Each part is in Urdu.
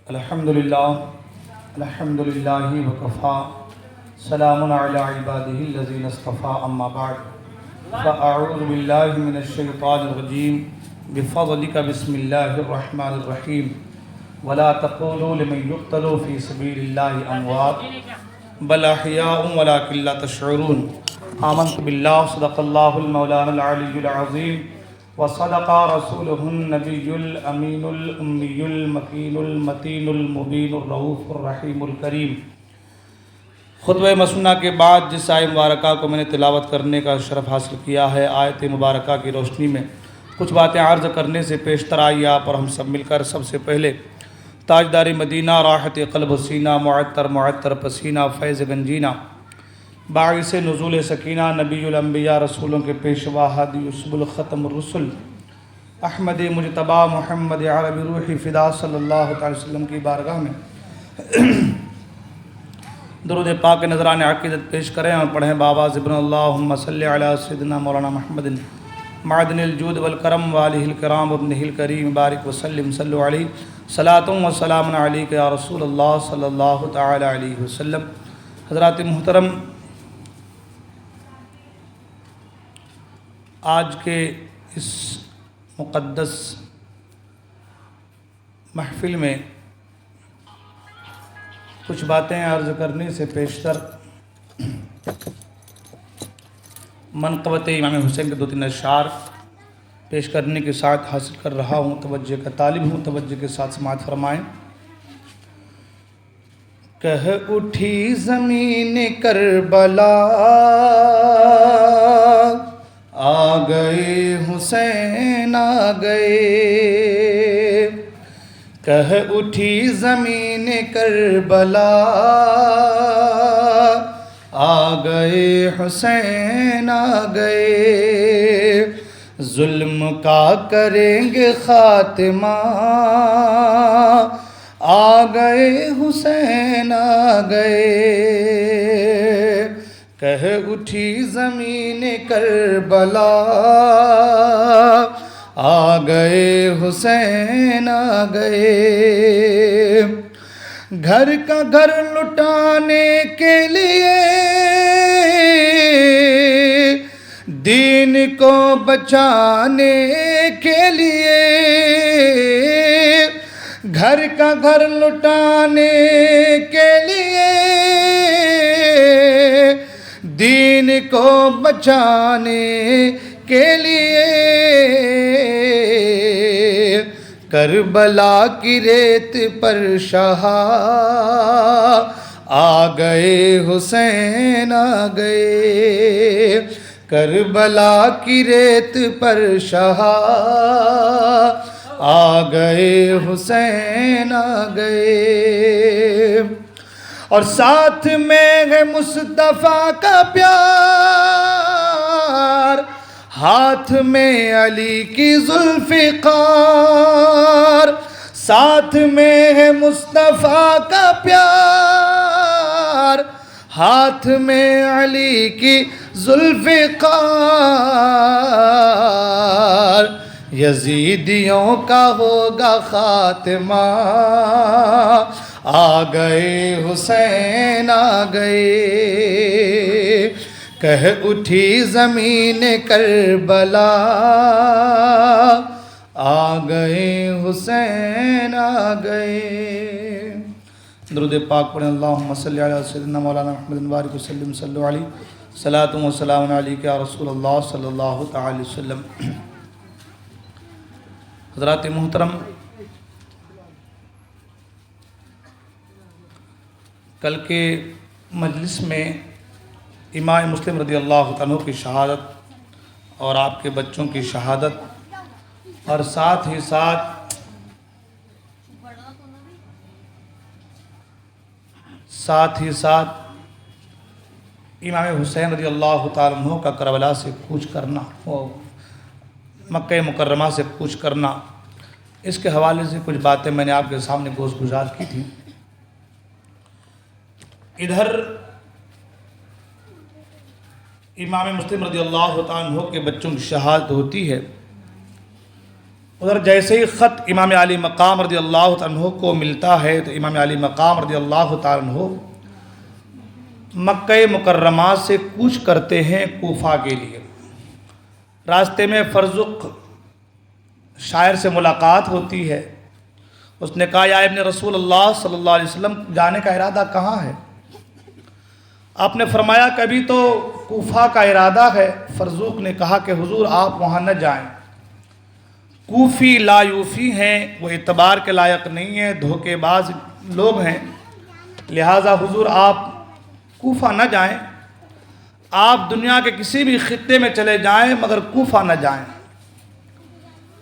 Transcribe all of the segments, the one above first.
الحمدللہ وکفا سلام علی عبادہ الذین اصطفیٰ اما بعد فاعوذ باللہ من الشیطان الرجیم بفضلک بسم اللہ الرحمن الرحیم ولا تقولوا لمن يقتل فی سبیل اللہ اموات بل احیاء ولکن لا تشعرون آمنت باللہ صدق اللہ المولانا العلی العظیم وصدق رسوله النبی الامین الامی المکین المتین المبین الرؤوف الرحیم الکریم۔ خطبہ مسنہ کے بعد جس آیت مبارکہ کو میں نے تلاوت کرنے کا شرف حاصل کیا ہے، آیت مبارکہ کی روشنی میں کچھ باتیں عرض کرنے سے پیشتر آئی آپ اور ہم سب مل کر سب سے پہلے تاجدار مدینہ، راحت قلب و سینہ، معطر پسینہ، فیض گنجینہ، باعث نزول سکینہ، نبی الانبیاء رسولوں کے پیشوا، ہادی اسب الختم الرسل، احمد مجتبیٰ محمد عربی روحی فدا صلی اللہ تعالی وسلم کی بارگاہ میں درود پاک نذران عقیدت پیش کریں اور پڑھیں بآواز ابن اللہم صلی علی سیدنا مولانا محمد معدن الجود والکرم والہ الکرام ابنہ الکریم بارک وسلم صلو علیہ صلاۃ و سلام علیک یا رسول اللہ صلی اللہ تعالی علیہ وسلم۔ حضرات محترم، آج کے اس مقدس محفل میں کچھ باتیں عرض کرنے سے پیشتر منقبت امام حسین کے 2-3 اشعار پیش کرنے کی سعادت حاصل کر رہا ہوں، توجہ کا طالب ہوں، توجہ کے ساتھ سماعت فرمائیں۔ کہہ اٹھی زمین کربلا آ گئے حسین آ گئے، کہہ اٹھی زمین کربلا آ گئے حسین آ گئے، ظلم کا کریں گے خاتمہ آ گئے حسین آ گئے، کہہ اٹھی زمین کربلا آ گئے حسین آ گئے، گھر کا گھر لٹانے کے لیے دین کو بچانے کے لیے، گھر کا گھر لٹانے کے لیے دین کو بچانے کے لیے، کربلا کی ریت پر شہا آ گئے حسین آ گئے، کربلا کی ریت پر شہا آ گئے حسین آ گئے، اور ساتھ میں ہے مصطفیٰ کا پیار، ہاتھ میں علی کی ذوالفقار، ساتھ میں ہے مصطفیٰ کا پیار، ہاتھ میں علی کی ذوالفقار، یزیدیوں کا ہوگا خاتمہ آ گئے حسین آ گئے، کہہ اٹھی زمین کربلا آ گئے حسین آ گئے۔ درود پاک پڑھیں، اللہم صلی علی سیدنا مولانا محمد بارک وسلم صلو علیہ صلاۃ و سلام علیک یا رسول اللہ صلی اللہ تعالی وسلم۔ حضرات محترم، کل کے مجلس میں امام مسلم رضی اللہ عنہ کی شہادت اور آپ کے بچوں کی شہادت اور ساتھ ہی ساتھ امام حسین رضی اللہ تعالیٰ عنہ کا کربلا سے کوچ کرنا، مکہ مکرمہ سے کوچ کرنا، اس کے حوالے سے کچھ باتیں میں نے آپ کے سامنے گوش گزار کی تھی۔ ادھر امام مسلم رضی اللہ تعالیٰ عنہ کے بچوں کی شہادت ہوتی ہے، ادھر جیسے ہی خط امام علی مقام رضی اللہ تعالیٰ عنہ کو ملتا ہے تو امام علی مقام رضی اللہ تعالیٰ عنہ مکہ مکرمہ سے کوچ کرتے ہیں کوفہ کے لیے۔ راستے میں فرزق شاعر سے ملاقات ہوتی ہے۔ اس نے کہا، یا ابن رسول اللہ صلی اللہ علیہ وسلم، جانے کا ارادہ کہاں ہے؟ آپ نے فرمایا، کبھی تو کوفہ کا ارادہ ہے۔ فرزوق نے کہا کہ حضور آپ وہاں نہ جائیں، کوفی لا یوفی ہیں، وہ اعتبار کے لائق نہیں ہیں، دھوکے باز لوگ ہیں، لہٰذا حضور آپ کوفہ نہ جائیں، آپ دنیا کے کسی بھی خطے میں چلے جائیں مگر کوفہ نہ جائیں۔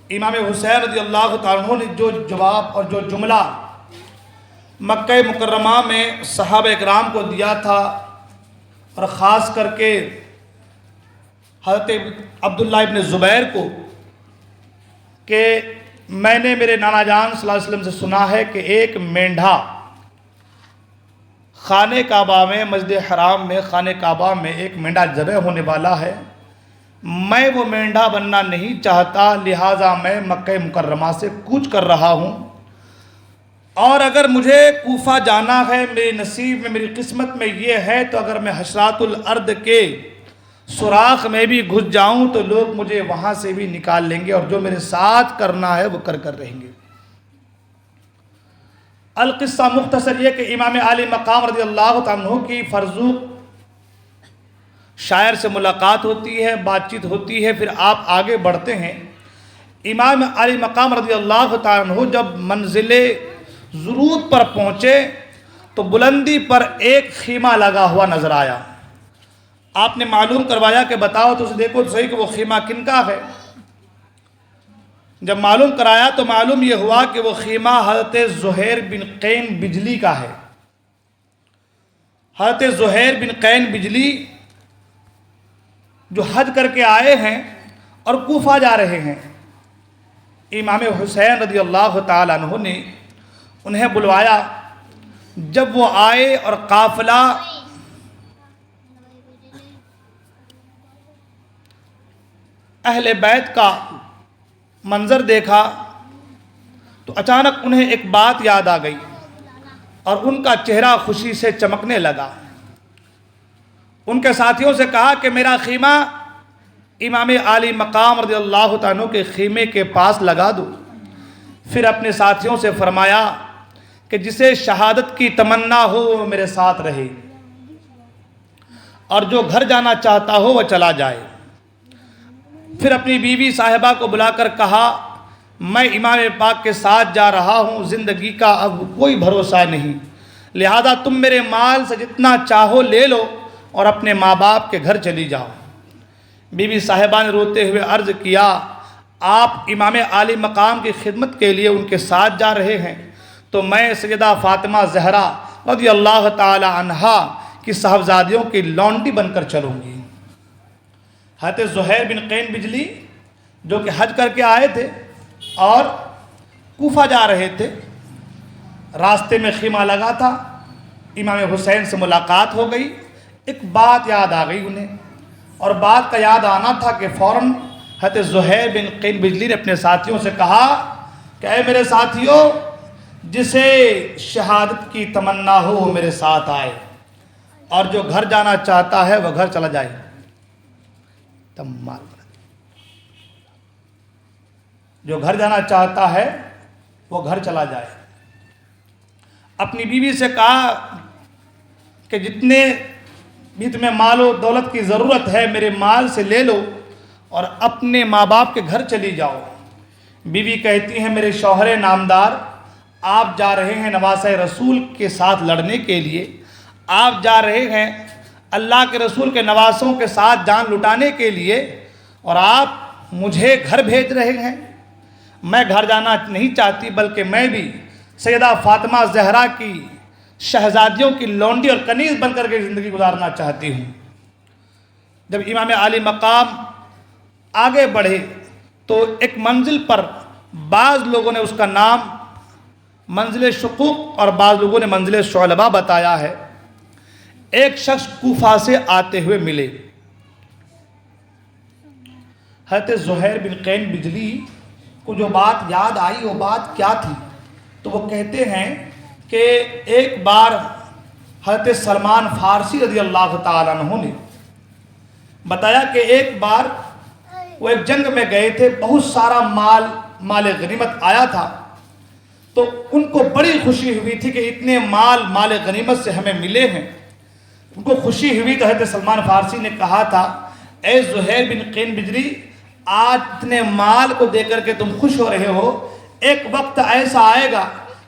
امام حسین رضی اللہ تعالیٰ عنہ نے جو جواب اور جو جملہ مکہ مکرمہ میں صحابہ اکرام کو دیا تھا، اور خاص کر کے حضرت عبداللہ ابن زبیر کو، کہ میں نے میرے نانا جان صلی اللہ علیہ وسلم سے سنا ہے کہ ایک مینڈھا خانہ کعبہ میں، مسجد حرام میں، خانہ کعبہ میں ایک مینڈھا ذبح ہونے والا ہے، میں وہ مینڈھا بننا نہیں چاہتا، لہٰذا میں مکہ مکرمہ سے کوچ کر رہا ہوں، اور اگر مجھے کوفہ جانا ہے، میرے نصیب میں، میری قسمت میں یہ ہے، تو اگر میں حشرات الارض کے سوراخ میں بھی گھس جاؤں تو لوگ مجھے وہاں سے بھی نکال لیں گے، اور جو میرے ساتھ کرنا ہے وہ کر رہیں گے۔ القصہ مختصر یہ کہ امام علی مقام رضی اللہ تعالیٰ عنہ کی فرزوق شاعر سے ملاقات ہوتی ہے، بات چیت ہوتی ہے، پھر آپ آگے بڑھتے ہیں۔ امام علی مقام رضی اللہ تعالیٰ عنہ جب منزل ضرورت پر پہنچے تو بلندی پر ایک خیمہ لگا ہوا نظر آیا۔ آپ نے معلوم کروایا کہ بتاؤ تو اسے دیکھو تو صحیح کہ وہ خیمہ کن کا ہے۔ جب معلوم کرایا تو معلوم یہ ہوا کہ وہ خیمہ حضرت زہیر بن قین بجلی کا ہے۔ حضرت زہیر بن قین بجلی جو حج کر کے آئے ہیں اور کوفہ جا رہے ہیں، امام حسین رضی اللہ تعالیٰ عنہ نے انہیں بلوایا۔ جب وہ آئے اور قافلہ اہل بیت کا منظر دیکھا تو اچانک انہیں ایک بات یاد آ گئی اور ان کا چہرہ خوشی سے چمکنے لگا۔ ان کے ساتھیوں سے کہا کہ میرا خیمہ امام علی مقام رضی اللہ تعالیٰ عنہ کے خیمے کے پاس لگا دو۔ پھر اپنے ساتھیوں سے فرمایا کہ جسے شہادت کی تمنا ہو وہ میرے ساتھ رہے، اور جو گھر جانا چاہتا ہو وہ چلا جائے۔ پھر اپنی بیوی صاحبہ کو بلا کر کہا، میں امام پاک کے ساتھ جا رہا ہوں، زندگی کا اب کوئی بھروسہ نہیں، لہذا تم میرے مال سے جتنا چاہو لے لو اور اپنے ماں باپ کے گھر چلی جاؤ۔ بیوی صاحبہ نے روتے ہوئے عرض کیا، آپ امام عالی مقام کی خدمت کے لیے ان کے ساتھ جا رہے ہیں تو میں سیدہ فاطمہ زہرا رضی اللہ تعالی عنہا کی صاحبزادیوں کی لونڈی بن کر چلوں گی۔ حضرت زہیر بن قین بجلی جو کہ حج کر کے آئے تھے اور کوفہ جا رہے تھے، راستے میں خیمہ لگا تھا، امام حسین سے ملاقات ہو گئی، ایک بات یاد آ گئی انہیں، اور بات کا یاد آنا تھا کہ فوراً حضرت زہیر بن قین بجلی نے اپنے ساتھیوں سے کہا کہ اے میرے ساتھیوں، جسے شہادت کی تمنا ہو وہ میرے ساتھ آئے، اور جو گھر جانا چاہتا ہے وہ گھر چلا جائے۔ جو گھر جانا چاہتا ہے وہ گھر چلا جائے۔ اپنی بیوی سے کہا کہ جتنے بھی تمہیں مال و دولت کی ضرورت ہے میرے مال سے لے لو اور اپنے ماں باپ کے گھر چلی جاؤ۔ بیوی کہتی ہیں، میرے شوہر نامدار، آپ جا رہے ہیں نواسہ رسول کے ساتھ لڑنے کے لیے، آپ جا رہے ہیں اللہ کے رسول کے نواسوں کے ساتھ جان لٹانے کے لیے، اور آپ مجھے گھر بھیج رہے ہیں۔ میں گھر جانا نہیں چاہتی، بلکہ میں بھی سیدہ فاطمہ زہرا کی شہزادیوں کی لونڈی اور کنیز بن کر کے زندگی گزارنا چاہتی ہوں۔ جب امام علی مقام آگے بڑھے تو ایک منزل پر بعض لوگوں نے اس کا نام منزل شقوق اور بعض لوگوں نے منزل شعلبہ بتایا ہے۔ ایک شخص کوفہ سے آتے ہوئے ملے۔ حضرت زہیر بن قین بجلی کو جو بات یاد آئی وہ بات کیا تھی؟ تو وہ کہتے ہیں کہ ایک بار حضرت سلمان فارسی رضی اللہ تعالیٰ عنہ نے بتایا کہ ایک بار وہ ایک جنگ میں گئے تھے، بہت سارا مال غنیمت آیا تھا، تو ان کو بڑی خوشی ہوئی تھی کہ اتنے مال غنیمت سے ہمیں ملے ہیں۔ ان کو خوشی ہوئی تو حضرت سلمان فارسی نے کہا تھا، اے زہیر بن قین بجری، آج اتنے مال کو دے کر کے تم خوش ہو رہے ہو، ایک وقت ایسا آئے گا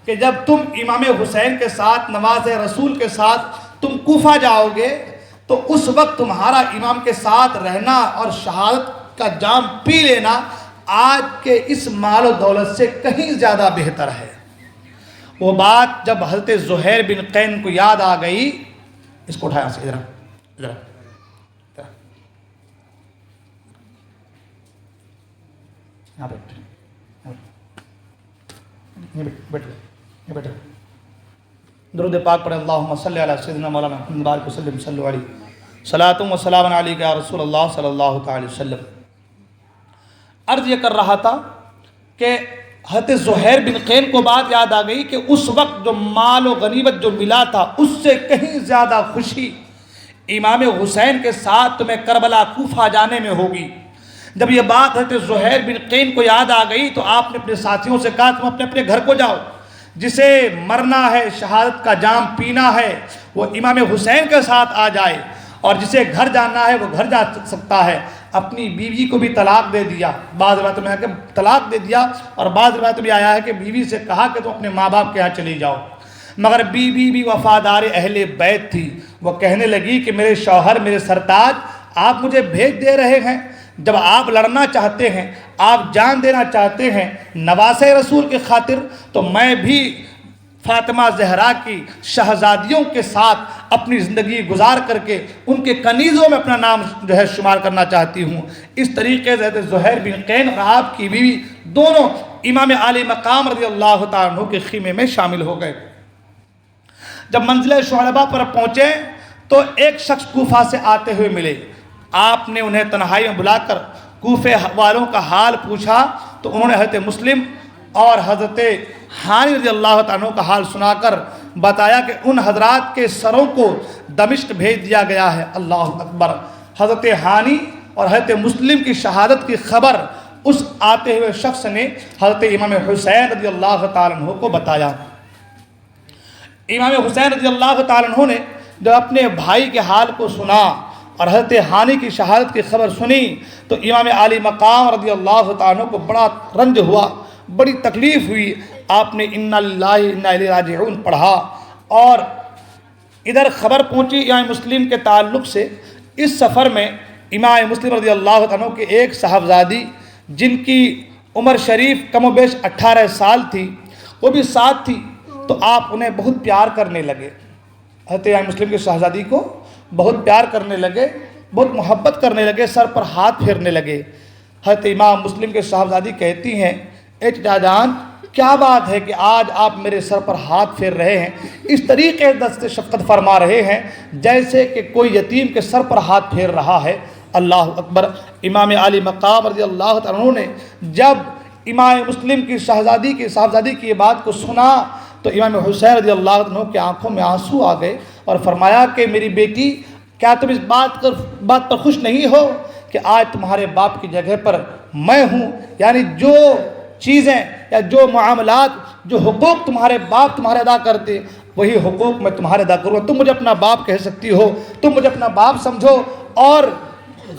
کہ جب تم امام حسین کے ساتھ، نواز رسول کے ساتھ تم کوفہ جاؤ گے تو اس وقت تمہارا امام کے ساتھ رہنا اور شہادت کا جام پی لینا آج کے اس مال و دولت سے کہیں زیادہ بہتر ہے۔ وہ بات جب حضرت زہیر بن قین کو یاد آ گئی، اس کو اٹھایا سے ادھر یہاں بیٹھے درود پاک پڑھے، اللہم صلی علی سیدنا مولانا محمد بارک وسلم صلی علیہ صلاۃ و سلام علیک یا رسول اللہ صلی اللہ تعالی وسلم۔ عرض یہ کر رہا تھا کہ حضرت زہیر بن قین کو بات یاد آ گئی کہ اس وقت جو مال و غنیمت جو ملا تھا اس سے کہیں زیادہ خوشی امام حسین کے ساتھ تمہیں کربلا کوفہ جانے میں ہوگی۔ جب یہ بات حضرت زہیر بن قین کو یاد آ گئی تو آپ نے اپنے ساتھیوں سے کہا تم اپنے اپنے گھر کو جاؤ، جسے مرنا ہے، شہادت کا جام پینا ہے، وہ امام حسین کے ساتھ آ جائے، اور جسے گھر جانا ہے وہ گھر جا سکتا ہے۔ اپنی بیوی کو بھی طلاق دے دیا، بعض روایتوں میں ہے کہ طلاق دے دیا، اور بعض روایتوں میں آیا ہے کہ بیوی سے کہا کہ تم اپنے ماں باپ کے یہاں چلی جاؤ۔ مگر بیوی بھی وفادار اہل بیت تھی، وہ کہنے لگی کہ میرے شوہر، میرے سرتاج، آپ مجھے بھیج دے رہے ہیں، جب آپ لڑنا چاہتے ہیں، آپ جان دینا چاہتے ہیں نواز رسول کی خاطر، تو میں بھی فاطمہ زہرا کی شہزادیوں کے ساتھ اپنی زندگی گزار کر کے ان کے کنیزوں میں اپنا نام شمار کرنا چاہتی ہوں۔ اس طریقے سے حضرت زہیر بن قین اور آپ کی بیوی دونوں امام عالی مقام رضی اللہ تعالیٰ عنہ کے خیمے میں شامل ہو گئے۔ جب منزل شعلبہ پر پہنچے تو ایک شخص کوفہ سے آتے ہوئے ملے، آپ نے انہیں تنہائی میں بلا کر کوفے والوں کا حال پوچھا تو انہوں نے حضرت مسلم اور حضرت ہانی رضی اللہ تعالیٰ عنہ کا حال سنا کر بتایا کہ ان حضرات کے سروں کو دمشق بھیج دیا گیا ہے۔ اللہ اکبر! حضرت ہانی اور حضرت مسلم کی شہادت کی خبر اس آتے ہوئے شخص نے حضرت امام حسین رضی اللہ تعالیٰ عنہ کو بتایا۔ امام حسین رضی اللہ تعالیٰ عنہ نے جب اپنے بھائی کے حال کو سنا اور حضرت ہانی کی شہادت کی خبر سنی تو امام عالی مقام رضی اللہ تعالیٰ عنہ کو بڑا رنج ہوا، بڑی تکلیف ہوئی۔ آپ نے انا للہ انا الیہ راجعون پڑھا، اور ادھر خبر پہنچی امام مسلم کے تعلق سے۔ اس سفر میں امام مسلم رضی اللہ تعالیٰ عنہ کے ایک صاحبزادی جن کی عمر شریف کم و بیش 18 سال تھی، وہ بھی ساتھ تھی، تو آپ انہیں بہت پیار کرنے لگے، حضرت امام مسلم کی شہزادی کو بہت پیار کرنے لگے، بہت محبت کرنے لگے، سر پر ہاتھ پھیرنے لگے۔ حضرت امام مسلم کے صاحبزادی کہتی ہیں، اے چچا جان، کیا بات ہے کہ آج آپ میرے سر پر ہاتھ پھیر رہے ہیں، اس طریقے دست شفقت فرما رہے ہیں جیسے کہ کوئی یتیم کے سر پر ہاتھ پھیر رہا ہے۔ اللہ اکبر! امام عالی مقام رضی اللہ تعالیٰ عنہ نے جب امام مسلم کی صاحبزادی کی یہ بات کو سنا تو امام حسین رضی اللہ عنہ کی آنکھوں میں آنسو آ گئے اور فرمایا کہ میری بیٹی، کیا تم اس بات پر خوش نہیں ہو کہ آج تمہارے باپ کی جگہ پر میں ہوں؟ یعنی جو چیزیں یا جو معاملات، جو حقوق تمہارے باپ تمہارے ادا کرتے، وہی حقوق میں تمہارے ادا کروں گا۔ تم مجھے اپنا باپ کہہ سکتی ہو، تم مجھے اپنا باپ سمجھو، اور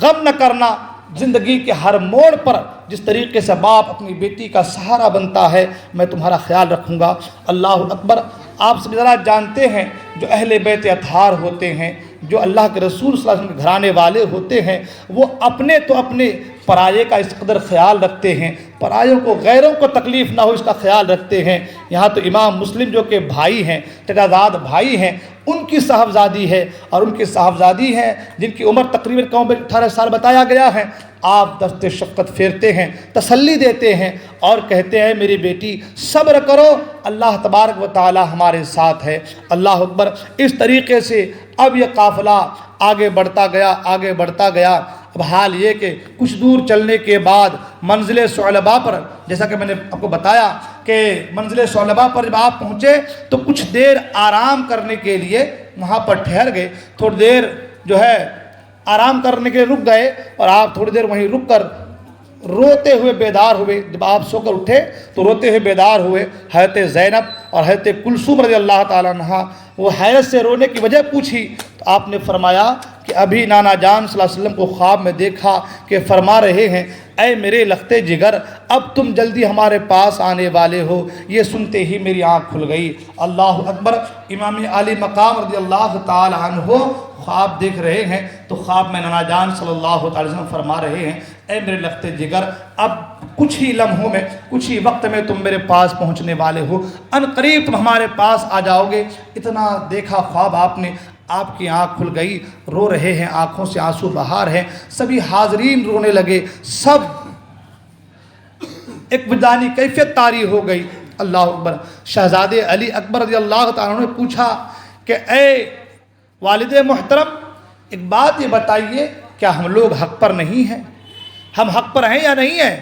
غم نہ کرنا، زندگی کے ہر موڑ پر جس طریقے سے باپ اپنی بیٹی کا سہارا بنتا ہے میں تمہارا خیال رکھوں گا۔ اللہ اکبر! آپ سب ذرا جانتے ہیں جو اہل بیت اطہار ہوتے ہیں، جو اللہ کے رسول صلی اللہ علیہ وسلم کے گھرانے والے ہوتے ہیں، وہ اپنے تو اپنے پرائے کا اس قدر خیال رکھتے ہیں، پرائوں کو، غیروں کو تکلیف نہ ہو اس کا خیال رکھتے ہیں۔ یہاں تو امام مسلم جو کہ بھائی ہیں، چچازاد بھائی ہیں، ان کی صاحبزادی ہے، اور ان کی صاحبزادی ہیں جن کی عمر تقریباً 18 سال بتایا گیا ہے۔ آپ دست شفقت پھیرتے ہیں، تسلی دیتے ہیں اور کہتے ہیں میری بیٹی صبر کرو، اللہ تبارک و تعالی ہمارے ساتھ ہے۔ اللہ اکبر! اس طریقے سے اب یہ قافلہ آگے بڑھتا گیا، اب حال یہ کہ کچھ دور چلنے کے بعد منزل ثعلبہ پر، جیسا کہ میں نے آپ کو بتایا کہ منزل ثعلبہ پر جب آپ پہنچے تو کچھ دیر آرام کرنے کے لیے وہاں پر ٹھہر گئے، تھوڑی دیر جو ہے آرام کرنے کے لیے رک گئے، اور آپ تھوڑی دیر وہیں رک کر روتے ہوئے بیدار ہوئے۔ جب آپ سو کر اٹھے تو روتے ہوئے بیدار ہوئے۔ حضرت زینب اور حضرت کلثوم رضی اللہ تعالیٰ عنہ وہ حیرت سے رونے کی وجہ پوچھی تو آپ نے فرمایا کہ ابھی نانا جان صلی اللہ علیہ وسلم کو خواب میں دیکھا کہ فرما رہے ہیں اے میرے لختے جگر اب تم جلدی ہمارے پاس آنے والے ہو۔ یہ سنتے ہی میری آنکھ کھل گئی۔ اللہ اکبر۔ امام علی مقام رضی اللہ تعالی عنہ خواب دیکھ رہے ہیں تو خواب میں نانا جان صلی اللہ تعالی وسلم فرما رہے ہیں اے میرے لختے جگر اب کچھ ہی لمحوں میں، کچھ ہی وقت میں تم میرے پاس پہنچنے والے ہو، ان قریب تم ہمارے پاس آ جاؤ گے۔ اتنا دیکھا خواب آپ نے، آپ کی آنکھ کھل گئی، رو رہے ہیں، آنکھوں سے آنسو بہا رہے ہیں، سبھی حاضرین رونے لگے، سب ایک وجدانی کیفیت طاری ہو گئی۔ اللہ اکبر۔ شہزادے علی اکبر رضی اللہ تعالیٰ عنہ نے پوچھا کہ اے والد محترم ایک بات یہ بتائیے کیا ہم لوگ حق پر نہیں ہیں؟ ہم حق پر ہیں یا نہیں ہیں؟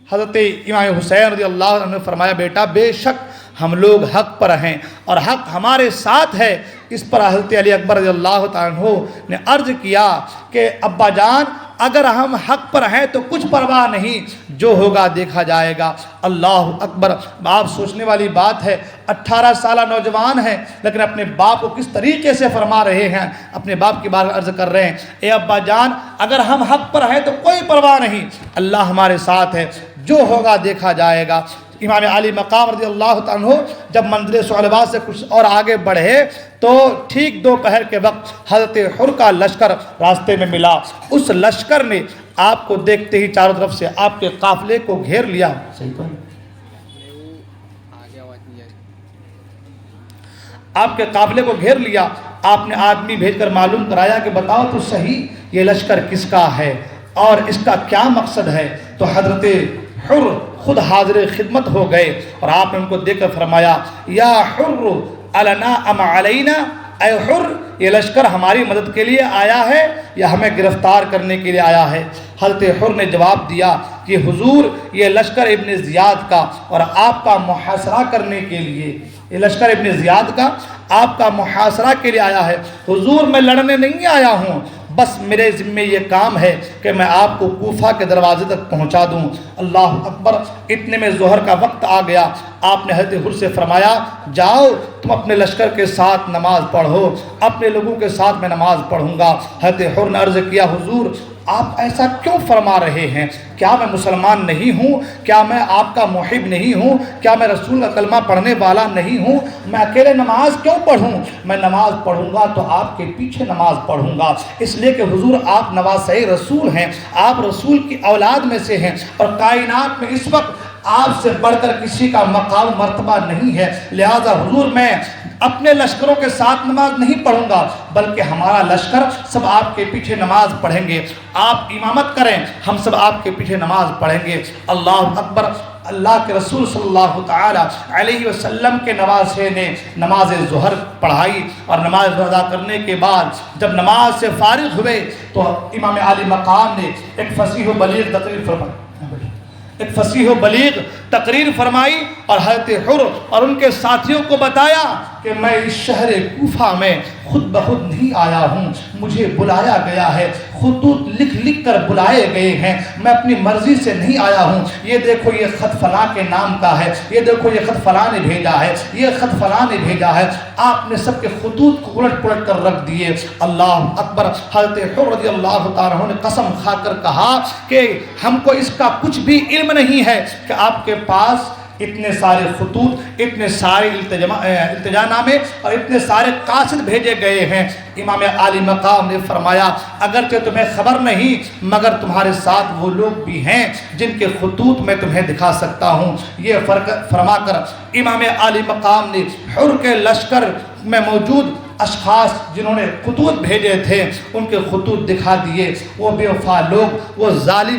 حضرت امام حسین رضی اللہ عنہ نے فرمایا بیٹا بے شک ہم لوگ حق پر ہیں اور حق ہمارے ساتھ ہے۔ اس پر حضرت علی اکبر رضی اللہ تعالیٰ عنہ نے عرض کیا کہ ابا جان اگر ہم حق پر ہیں تو کچھ پرواہ نہیں، جو ہوگا دیکھا جائے گا۔ اللہ اکبر۔ آپ سوچنے والی بات ہے 18 سالہ نوجوان ہیں لیکن اپنے باپ کو کس طریقے سے فرما رہے ہیں، اپنے باپ کی بات عرض کر رہے ہیں اے ابا جان اگر ہم حق پر ہیں تو کوئی پرواہ نہیں، اللہ ہمارے ساتھ ہے، جو ہوگا دیکھا جائے گا۔ امام علی مقام رضی اللہ عنہ جب منزل ثعلبہ سے کچھ اور آگے بڑھے تو ٹھیک دوپہر کے وقت حضرت حر کا لشکر راستے میں ملا۔ اس لشکر نے آپ کو دیکھتے ہی چاروں طرف سے آپ کے قافلے کو گھیر لیا۔ صحیح تو آپ کے قافلے کو گھیر لیا۔ آپ نے آدمی بھیج کر معلوم کرایا کہ بتاؤ تو صحیح یہ لشکر کس کا ہے اور اس کا کیا مقصد ہے؟ تو حضرت حر خود حاضر خدمت ہو گئے اور آپ نے ان کو دیکھ کر فرمایا یا حر النا ام علینا، اے حر یہ لشکر ہماری مدد کے لیے آیا ہے یا ہمیں گرفتار کرنے کے لیے آیا ہے؟ حضرت حر نے جواب دیا کہ حضور یہ لشکر ابن زیاد کا اور آپ کا محاصرہ کرنے کے لیے، یہ لشکر ابن زیاد کا آپ کا محاصرہ کے لیے آیا ہے، حضور میں لڑنے نہیں آیا ہوں، بس میرے ذمے یہ کام ہے کہ میں آپ کو کوفہ کے دروازے تک پہنچا دوں۔ اللہ اکبر۔ اتنے میں ظہر کا وقت آ گیا۔ آپ نے حضرت حر سے فرمایا جاؤ تم اپنے لشکر کے ساتھ نماز پڑھو، اپنے لوگوں کے ساتھ میں نماز پڑھوں گا۔ حضرت حر نے عرض کیا حضور آپ ایسا کیوں فرما رہے ہیں؟ کیا میں مسلمان نہیں ہوں؟ کیا میں آپ کا محب نہیں ہوں؟ کیا میں رسول کا کلمہ پڑھنے والا نہیں ہوں؟ میں اکیلے نماز کیوں پڑھوں؟ میں نماز پڑھوں گا تو آپ کے پیچھے نماز پڑھوں گا، اس لیے کہ حضور آپ نواسۂ رسول ہیں، آپ رسول کی اولاد میں سے ہیں اور کائنات میں اس وقت آپ سے بڑھ کر کسی کا مقام مرتبہ نہیں ہے، لہذا حضور میں اپنے لشکروں کے ساتھ نماز نہیں پڑھوں گا بلکہ ہمارا لشکر سب آپ کے پیچھے نماز پڑھیں گے، آپ امامت کریں ہم سب آپ کے پیچھے نماز پڑھیں گے۔ اللہ اکبر۔ اللہ کے رسول صلی اللہ تعالی علیہ وسلم کے نواسے نے نماز ظہر پڑھائی اور نماز ظہر ادا کرنے کے بعد جب نماز سے فارغ ہوئے تو امام علی مقام نے ایک فصیح و بلیغ تقریر فرمائی اور حضرت حر اور ان کے ساتھیوں کو بتایا کہ میں اس شہر کوفہ میں خود بخود نہیں آیا ہوں، مجھے بلایا گیا ہے، خطوط لکھ لکھ کر بلائے گئے ہیں، میں اپنی مرضی سے نہیں آیا ہوں۔ یہ دیکھو یہ خط فلاں کے نام کا ہے، یہ دیکھو یہ خط فلاں نے بھیجا ہے، یہ خط فلاں نے بھیجا ہے۔ آپ نے سب کے خطوط کو الٹ پلٹ کر رکھ دیے۔ اللہ اکبر۔ حضرت حر رضی اللہ تعالیٰ عنہ نے قسم کھا کر کہا کہ ہم کو اس کا کچھ بھی علم نہیں ہے کہ آپ کے پاس اتنے سارے خطوط، اتنے سارے التجا نامے اور اتنے سارے قاصد بھیجے گئے ہیں۔ امام عالی مقام نے فرمایا اگرچہ تمہیں خبر نہیں مگر تمہارے ساتھ وہ لوگ بھی ہیں جن کے خطوط میں تمہیں دکھا سکتا ہوں۔ یہ فرما کر امام عالی مقام نے حر کے لشکر میں موجود اشخاص جنہوں نے خطوط بھیجے تھے ان کے خطوط دکھا دیے۔ وہ بے وفا لوگ، وہ ظالم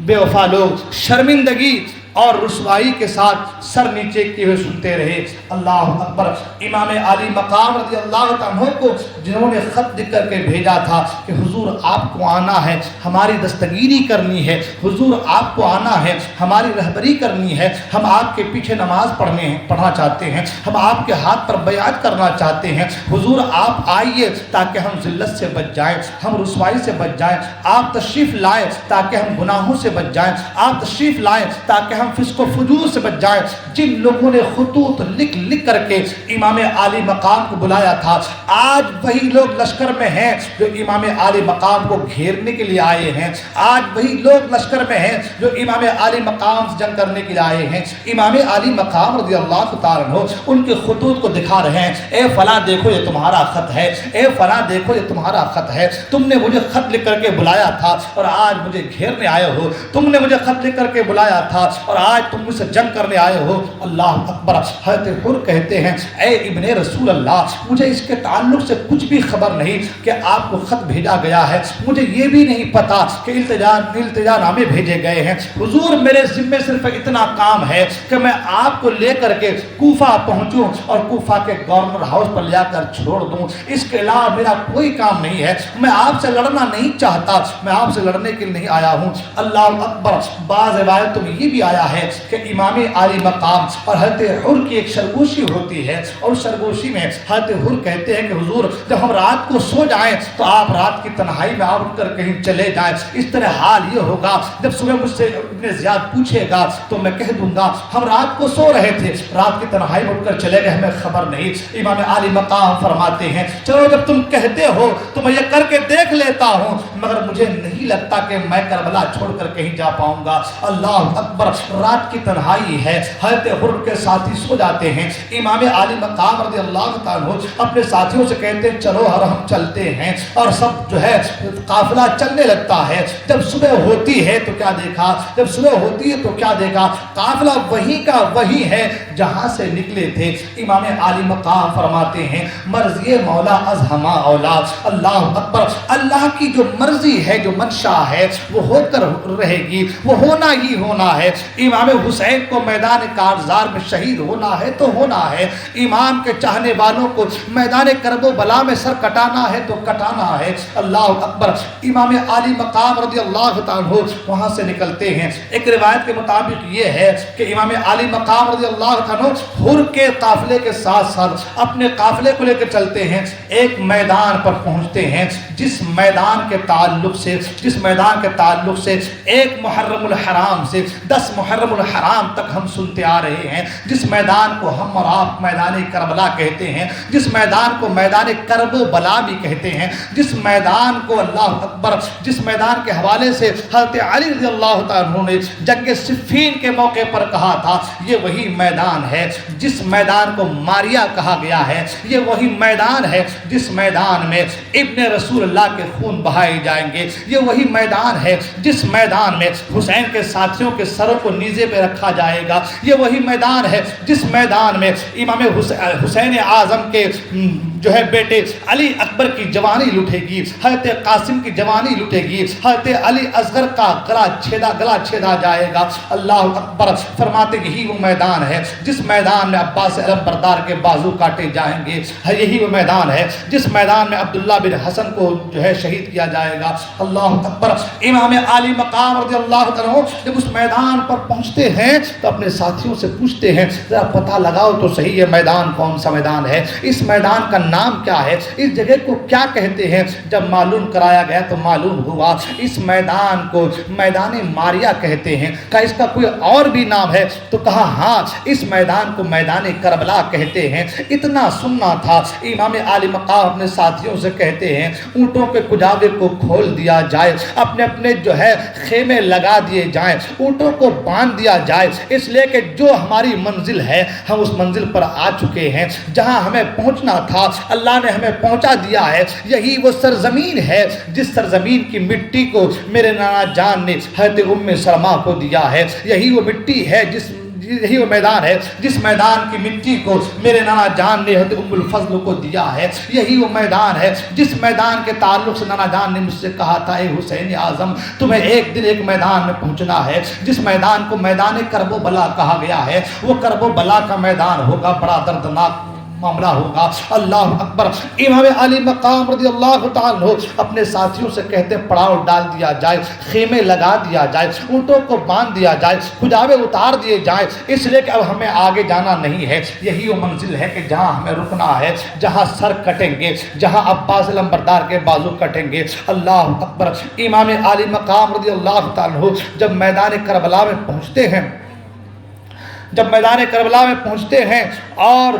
بے وفا لوگ شرمندگی اور رسوائی کے ساتھ سر نیچے کیے ہوئے سنتے رہے۔ اللہ اکبر۔ امام علی مقام رضی اللہ عنہ کو جنہوں نے خط لکھ کر کے بھیجا تھا کہ حضور حضور آپ کو آنا ہے، ہماری دستگیری کرنی ہے، حضور آپ کو آنا ہے، ہماری رہبری کرنی ہے، ہم آپ کے پیچھے نماز پڑھنا چاہتے ہیں، ہم آپ کے ہاتھ پر بیعت کرنا چاہتے ہیں، حضور آپ آئیے تاکہ ہم ذلت سے بچ جائیں، ہم رسوائی سے بچ جائیں، آپ تشریف لائیں تاکہ ہم گناہوں سے بچ جائیں، آپ تشریف لائیں تاکہ ہم فسق و فجور سے بچ جائیں۔ جن لوگوں نے خطوط لکھ لکھ کر کے امام عالی مقام کو بلایا تھا، آج وہی لوگ لشکر میں ہیں جو امام عالی مقام کو گھیرنے کے لیے آئے ہیں، آج وہی لوگ لشکر میں ہیں جو امام عالی مقام سے جنگ کرنے کے لیے آئے ہیں۔ امام عالی مقام رضی اللہ تعالیٰ عنہ ان کے خطوط کو دکھا رہے ہیں، اے فلاں دیکھو یہ تمہارا خط ہے، اے فلاں دیکھو یہ تمہارا خط ہے، تم نے مجھے خط لکھ کر کے بلایا تھا اور آج مجھے گھیرنے آئے ہو، تم نے مجھے خط لکھ کر کے بلایا تھا اور آج تم مجھ سے جنگ کرنے آئے ہو۔ اللہ اکبر۔ حضرت حر کہتے ہیں، اے ابن رسول اللہ، مجھے اس کے تعلق سے کچھ بھی خبر نہیں کہ آپ کو خط بھیجا گیا ہے، مجھے یہ بھی نہیں پتا کہ التجا نامے بھیجے گئے ہیں۔ حضور میرے ذمے صرف اتنا کام ہے کہ میں آپ کو لے کر کے کوفہ پہنچوں اور کوفہ کے گورنر ہاؤس پر لے کر چھوڑ دوں، اس کے علاوہ میرا کوئی کام نہیں ہے، میں آپ سے لڑنا نہیں چاہتا، میں آپ سے لڑنے کے لیے نہیں آیا ہوں۔ اللہ اکبر۔ بعض روایتوں میں یہ بھی آیا ہے کہ امام عالی مقام اور حضرت حر کی ایک سرگوشی ہوتی ہے، اور اس سرگوشی میں حضرت حر کہتے ہیں کہ حضور جب ہم رات کو سو جائیں تو آپ رات کی تنہائی میں اٹھ کر کہیں چلے جائیں، اس طرح حال یہ ہوگا جب صبح مجھ سے ابن زیاد پوچھے گا تو میں کہہ دوں گا ہم رات کو سو رہے تھے، رات کی تنہائی میں اٹھ کر چلے گئے، ہمیں خبر نہیں۔ امام عالی مقام فرماتے ہیں چلو جب تم کہتے ہو تو میں یہ کر کے دیکھ لیتا ہوں، مگر مجھے نہیں لگتا کہ میں کربلا چھوڑ کر کہیں جا پاؤں گا۔ اللہ اکبر۔ رات کی تنہائی ہے، حضرت حر کے ساتھی سو جاتے ہیں، امام عالی مقام رضی اللہ تعالیٰ اپنے ساتھیوں سے کہتے ہیں چلو اور ہم چلتے ہیں، اور سب جو ہے قافلہ چلنے لگتا ہے۔ جب صبح ہوتی ہے تو کیا دیکھا، جب صبح ہوتی ہے تو کیا دیکھا، قافلہ وہی کا وہی ہے جہاں سے نکلے تھے۔ امام عالی مقام فرماتے ہیں مرضی مولا از ہما اولاد۔ اللہ اکبر۔ اللہ کی جو مرضی ہے، جو منشا ہے، وہ ہو کر رہے گی، وہ ہونا ہی ہونا ہے۔ امام حسین کو میدان کارزار میں شہید ہونا ہے تو ہونا ہے، امام کے چاہنے والوں کو میدان کرب و بلا میں سر کٹانا ہے تو کٹانا ہے۔ اللہ اکبر۔ امام عالی مقام رضی اللہ تعالیٰ وہاں سے نکلتے ہیں۔ ایک روایت کے مطابق یہ ہے کہ امام عالی مقام رضی اللہ تعالیٰ حر کے قافلے کے ساتھ ساتھ اپنے قافلے کو لے کر چلتے ہیں، ایک میدان پر پہنچتے ہیں جس میدان کے تعلق سے ایک محرم الحرام سے 10 محرم الحرام تک ہم سنتے آ رہے ہیں، جس میدان کو ہم اور آپ میدان کربلا کہتے ہیں، جس میدان کو میدان کرب و بلا بھی کہتے ہیں، جس میدان کو اللہ اکبر، جس میدان کے حوالے سے حضرت علی رضی اللہ تعالیٰ نے جنگ صفین کے موقع پر کہا تھا یہ وہی میدان ہے جس میدان کو ماریا کہا گیا ہے، یہ وہی میدان ہے جس میدان میں ابن رسول اللہ کے خون بہائے جائیں گے، یہ وہی میدان ہے جس میدان میں حسین کے ساتھیوں کے سروں کو نیزے پہ رکھا جائے گا، یہ وہی میدان ہے جس میدان میں امام حسین اعظم کے جو ہے بیٹے علی اکبر کی جوانی لٹے گی، حضرت قاسم کی جوانی لٹے گی، حضرت علی اصغر کا گلا چھیدا جائے گا۔ اللہ اکبر۔ فرماتے یہی وہ میدان ہے جس میدان میں عباس علم بردار کے بازو کاٹے جائیں گے، یہی وہ میدان ہے جس میدان میں عبداللہ بن حسن کو جو ہے شہید کیا جائے گا۔ اللہ اکبر۔ امام عالی مقام رضی اللہ تعالیٰ جب اس میدان پر پہنچتے ہیں تو اپنے ساتھیوں سے پوچھتے ہیں ذرا پتہ لگاؤ تو صحیح یہ میدان کون سا میدان ہے، اس میدان کا نام کیا ہے، اس جگہ کو کیا کہتے ہیں۔ جب معلوم کرایا گیا تو معلوم ہوا اس میدان کو میدان ماریا کہتے ہیں۔ کہا اس کا کوئی اور بھی نام ہے تو کہا ہاں اس میدان کو میدان کربلا کہتے ہیں۔ اتنا سننا تھا، امام عالی مقام اپنے ساتھیوں سے کہتے ہیں اونٹوں کے کجاوے کو کھول دیا جائے، اپنے اپنے جو ہے خیمے لگا دیے جائیں، اونٹوں کو باندھ دیا جائے، اس لیے کہ جو ہماری منزل ہے ہم اس منزل پر آ چکے ہیں، جہاں ہمیں پہنچنا تھا اللہ نے ہمیں پہنچا دیا ہے۔ یہی وہ سرزمین ہے جس سرزمین کی مٹی کو میرے نانا جان نے حضرت ام سلمہ کو دیا ہے، یہی وہ مٹی ہے یہی وہ میدان ہے جس میدان کی مٹی کو میرے نانا جان نے حضرت ام الفضل کو دیا ہے، یہی وہ میدان ہے جس میدان کے تعلق سے نانا جان نے مجھ سے کہا تھا اے حسین اعظم تمہیں ایک دن ایک میدان میں پہنچنا ہے، جس میدان کو میدان کرب و بلا کہا گیا ہے، وہ کرب و بلا کا میدان ہوگا، بڑا دردناک معاملہ ہوگا۔ اللہ اکبر۔ امام علی مقام رضی اللہ تعالیٰ عنہ اپنے ساتھیوں سے کہتے ہیں پڑاؤ ڈال دیا جائے، خیمے لگا دیا جائے، اونٹوں کو باندھ دیا جائے، کھجاوے اتار دیے جائیں، اس لیے کہ اب ہمیں آگے جانا نہیں ہے، یہی وہ منزل ہے کہ جہاں ہمیں رکنا ہے، جہاں سر کٹیں گے، جہاں عباس لمبردار کے بازو کٹیں گے۔ اللہ اکبر۔ امام علی مقام رضی اللہ تعالیٰ عنہ جب میدان کربلا میں پہنچتے ہیں، اور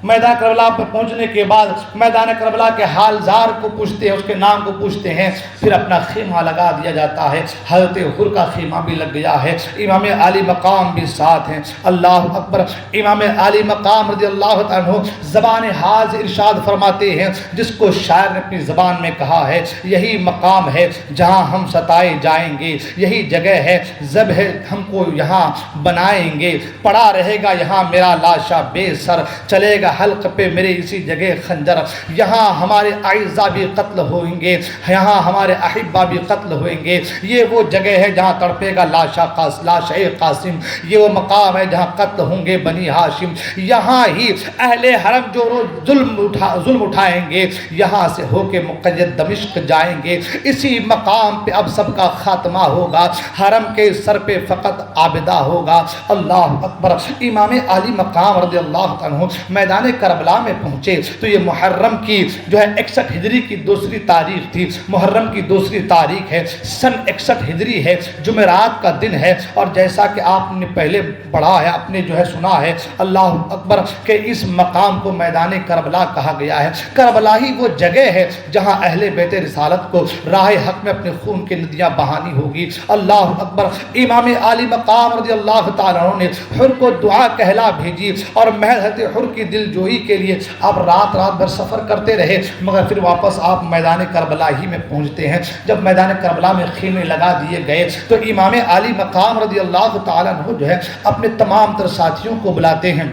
میدان کربلا پر پہنچنے کے بعد میدان کربلا کے حالزار کو پوچھتے ہیں، اس کے نام کو پوچھتے ہیں، پھر اپنا خیمہ لگا دیا جاتا ہے۔ حضرت حر کا خیمہ بھی لگ گیا ہے، امام علی مقام بھی ساتھ ہیں۔ اللہ اکبر۔ امام علی مقام رضی اللہ عنہ زبان حال سے ارشاد فرماتے ہیں، جس کو شاعر نے اپنی زبان میں کہا ہے، یہی مقام ہے جہاں ہم ستائے جائیں گے، یہی جگہ ہے ذبح ہم کو یہاں بنائیں گے، پڑا رہے گا یہاں میرا لاشا بے سر، چلے گا حلق پہ میرے اسی جگہ خنجر، یہاں ہمارے اعزا بھی قتل ہوئیں گے، یہاں ہمارے احبا بھی قتل ہوئیں گے، یہ وہ جگہ ہے جہاں تڑپے گا لاشا قاسم، یہ وہ مقام ہے جہاں قتل ہوں گے بنی ہاشم، یہاں ہی اہل حرم جو روز ظلم اٹھائیں گے یہاں سے ہو کے مقید دمشق جائیں گے، اسی مقام پہ اب سب کا خاتمہ ہوگا، حرم کے سر پہ فقط عابدہ ہوگا۔ اللہ اکبر۔ امام علی مقام رضی اللہ عنہ میدان کربلا میں پہنچے تو یہ محرم کی جو ہے 61 ہجری کی دوسری تاریخ تھی، محرم کی دوسری تاریخ ہے، سن 61 ہجری ہے، جمعرات کا دن ہے، اور جیسا کہ آپ نے پہلے پڑھا ہے، آپ نے جو ہے سنا ہے، اللہ اکبر، کہ اس مقام کو میدان کربلا کہا گیا ہے۔ کربلا ہی وہ جگہ ہے جہاں اہل بیت رسالت کو راہ حق میں اپنے خون کی ندیاں بہانی ہوگی۔ اللہ اکبر۔ امام علی مقام رضی اللہ تعالیٰ عنہ نے حر کو دعا کہلا بھیجی، اور محض حضرت حر کی دل جوئی کے لیے آپ رات بھر سفر کرتے رہے، مگر پھر واپس آپ میدان کربلا ہی میں پہنچتے ہیں۔ جب میدان کربلا میں خیمے لگا دیے گئے تو امام علی مقام رضی اللہ تعالیٰ عنہ جو ہے اپنے تمام تر ساتھیوں کو بلاتے ہیں،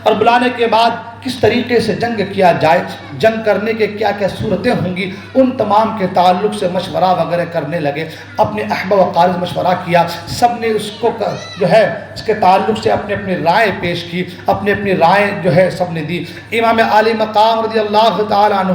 اور بلانے کے بعد کس طریقے سے جنگ کیا جائے، جنگ کرنے کے کیا کیا صورتیں ہوں گی، ان تمام کے تعلق سے مشورہ وغیرہ کرنے لگے۔ اپنے احباب و اقارب مشورہ کیا، سب نے اس کو جو ہے اس کے تعلق سے اپنے اپنی رائے پیش کی، اپنی رائے جو ہے سب نے دی۔ امام علی مقام رضی اللہ تعالیٰ عنہ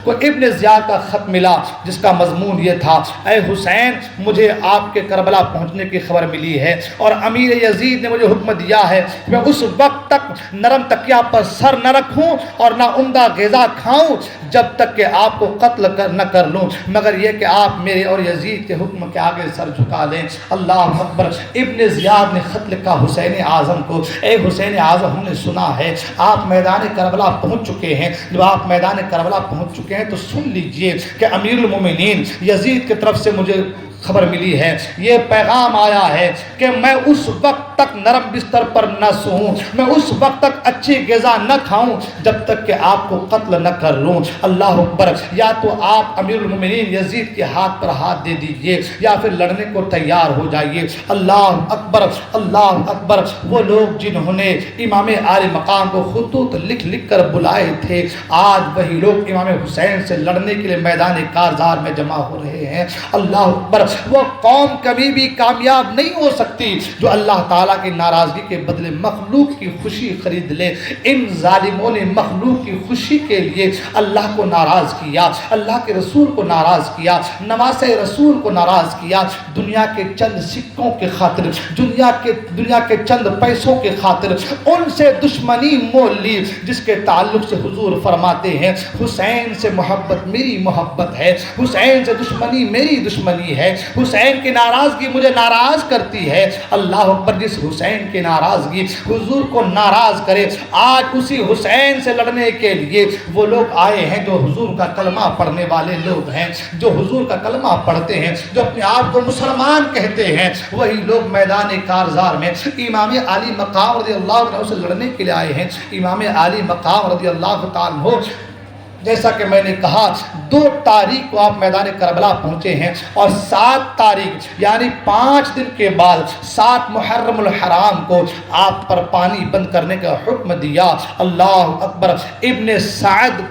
کو ابن زیاد کا خط ملا، جس کا مضمون یہ تھا، اے حسین، مجھے آپ کے کربلا پہنچنے کی خبر ملی ہے، اور امیر یزید نے مجھے حکم دیا ہے کہ میں اس وقت تک نرم تکیہ پر سر نہ رکھوں اور نہ عمدہ غذا کھاؤں جب تک کہ آپ کو قتل نہ کر لوں، مگر یہ کہ آپ میرے اور یزید کے حکم کے آگے سر جھکا لیں۔ اللہ اکبر۔ ابن زیاد نے خط لکھا حسین اعظم کو، اے حسین اعظم، ہم نے سنا ہے آپ میدان کربلا پہنچ چکے ہیں، جب آپ میدان کربلا پہنچ چکے ہیں تو سن لیجئے کہ امیر المومنین یزید کی طرف سے مجھے خبر ملی ہے، یہ پیغام آیا ہے کہ میں اس وقت تک نرم بستر پر نہ سوؤں، میں اس وقت تک اچھی غذا نہ کھاؤں جب تک کہ آپ کو قتل نہ کر لوں۔ اللہ اکبر۔ یا تو آپ امیر المومنین یزید کے ہاتھ پر ہاتھ دے دیجئے یا پھر لڑنے کو تیار ہو جائیے۔ اللہ اکبر، اللہ اکبر۔ وہ لوگ جنہوں نے امام علی مقام کو خطوط لکھ لکھ کر بلائے تھے، آج وہی لوگ امام حسین سے لڑنے کے لیے میدان کارزار میں جمع ہو رہے ہیں۔ اللہ اکبر۔ وہ قوم کبھی بھی کامیاب نہیں ہو سکتی جو اللہ تعالیٰ کی ناراضگی کے بدلے مخلوق کی خوشی خرید لے۔ ان ظالموں نے مخلوق کی خوشی کے لیے اللہ کو ناراض کیا، اللہ کے رسول کو ناراض کیا، نواسہ رسول کو ناراض کیا، دنیا کے چند سکوں کے خاطر، دنیا کے چند پیسوں کے خاطر ان سے دشمنی مول لی، جس کے تعلق سے حضور فرماتے ہیں حسین سے محبت میری محبت ہے، حسین سے دشمنی میری دشمنی ہے، حسین کی ناراضگی مجھے ناراض کرتی ہے۔ اللہ اکبر۔ جس حسین کی ناراضگی حضور کو ناراض کرے، آج اسی حسین سے لڑنے کے لیے وہ لوگ آئے ہیں جو حضور کا کلمہ پڑھنے والے لوگ ہیں، جو حضور کا کلمہ پڑھتے ہیں، جو اپنے آپ کو مسلمان کہتے ہیں، وہی لوگ میدان کارزار میں امام علی مقام رضی اللہ عنہ سے لڑنے کے لیے آئے ہیں۔ امام علی مقام رضی اللہ تعالیٰ عنہ جیسا کہ میں نے کہا 2 تاریخ کو آپ میدان کربلا پہنچے ہیں اور 7 تاریخ یعنی 5 دن کے بعد 7 محرم الحرام کو آپ پر پانی بند کرنے کا حکم دیا۔ اللہ اکبر۔ ابن سعد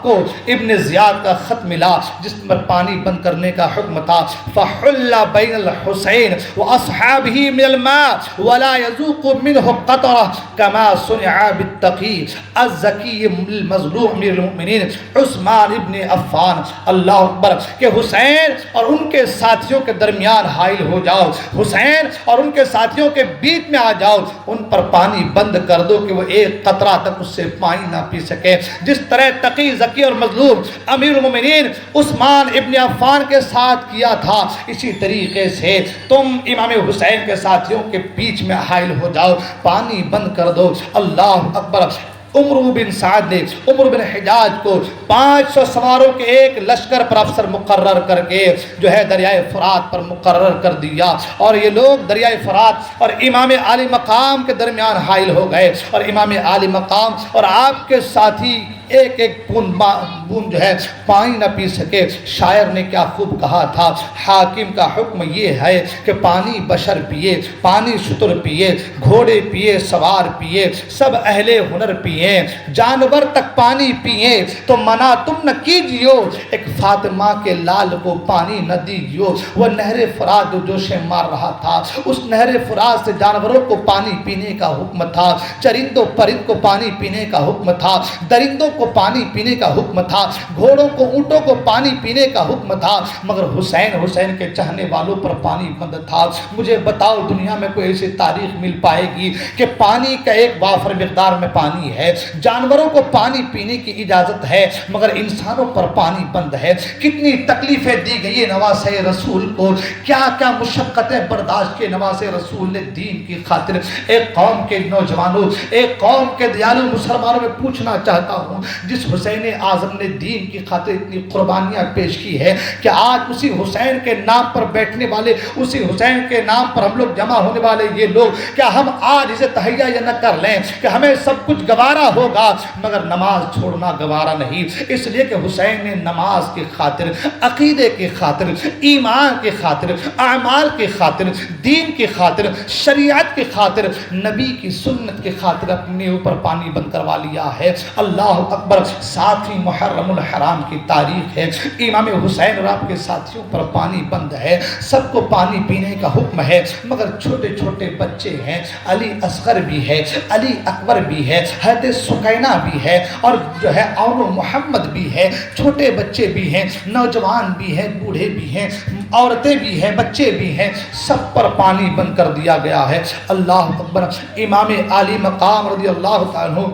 کو ابن زیاد کا خط ملا جس پر پانی بند کرنے کا حکم تھا، فحل بین الحسین واصحابہ من الماء ولا يذوق منه قطرہ کما صنع بالتقی الزکی المظلوم من المؤمنین عثمان ابن عفان۔ اللہ اکبر کہ حسین اور ان کے ساتھیوں کے درمیان حائل ہو جاؤ، حسین اور ان کے ساتھیوں کے بیچ میں آ جاؤ، ان پر پانی بند کر دو کہ وہ ایک قطرہ تک اس سے پانی نہ پی سکے۔ جس طرح تقی ذکی اور مظلوم امیر المومنین عثمان ابن عفان کے ساتھ کیا تھا، اسی طریقے سے تم امام حسین کے ساتھیوں کے بیچ میں حائل ہو جاؤ، پانی بند کر دو۔ اللہ اکبر۔ عمر بن سعد نے عمر بن حجاج کو 500 سواروں کے ایک لشکر پر افسر مقرر کر کے جو ہے دریائے فرات پر مقرر کر دیا، اور یہ لوگ دریائے فرات اور امام عالی مقام کے درمیان حائل ہو گئے، اور امام عالی مقام اور آپ کے ساتھی ایک ایک بوند جو ہے پانی نہ پی سکے۔ شاعر نے کیا خوب کہا تھا، حاکم کا حکم یہ ہے کہ پانی بشر پیے، پانی شتر پیے، گھوڑے پیے، سوار پیے، سب اہل ہنر پیے، جانور تک پانی پیے، تو منع تم نہ کیجیو، ایک فاطمہ کے لال کو پانی نہ دیجیو۔ وہ نہر فرات جو جوشیں مار رہا تھا، اس نہر فرات سے جانوروں کو پانی پینے کا حکم تھا، چرند و پرند کو پانی پینے کا حکم تھا، درندوں کو پانی پینے کا حکم تھا، گھوڑوں کو اونٹوں کو پانی پینے کا حکم تھا، مگر حسین کے چاہنے والوں پر پانی بند تھا۔ مجھے بتاؤ دنیا میں کوئی ایسی تاریخ مل پائے گی کہ پانی کا ایک وافر مقدار میں پانی ہے، جانوروں کو پانی پینے کی اجازت ہے، مگر انسانوں پر پانی بند ہے؟ کتنی تکلیفیں دی گئی نواسے رسول کو، کیا کیا مشقتیں برداشت کی نواسے رسول نے دین کی خاطر۔ ایک قوم کے نوجوانوں، ایک قوم کے دیالو مسلمانوں میں پوچھنا چاہتا ہوں، جس حسین اعظم نے دین کی خاطر اتنی قربانیاں پیش کی ہے کہ آج اسی حسین کے نام پر بیٹھنے والے، اسی حسین کے نام پر ہم لوگ جمع ہونے والے یہ لوگ، کیا ہم آج اسے تہیہ یا نہ کر لیں کہ ہمیں سب کچھ گوارا ہوگا مگر نماز چھوڑنا گوارا نہیں؟ اس لیے کہ حسین نے نماز کی خاطر، عقیدے کی خاطر، ایمان کی خاطر، اعمال کی خاطر، دین کی خاطر، شریعت کی خاطر، نبی کی سنت کی خاطر اپنے اوپر پانی بند کروا لیا ہے۔ اللہ اکبر۔ 7ویں محرم الحرام کی تاریخ ہے، امام حسین اور آپ کے ساتھیوں پر پانی بند ہے، سب کو پانی پینے کا حکم ہے، مگر چھوٹے چھوٹے بچے ہیں، علی اصغر بھی ہے، علی اکبر بھی ہے، حضرت سکینہ بھی ہے، اور جو ہے اون محمد بھی ہے، چھوٹے بچے بھی ہیں، نوجوان بھی ہیں، بوڑھے بھی ہیں، عورتیں بھی ہیں، بچے بھی ہیں، سب پر پانی بند کر دیا گیا ہے۔ اللہ اکبر۔ امام عالی مقام رضی اللہ تعالیٰ عنہ،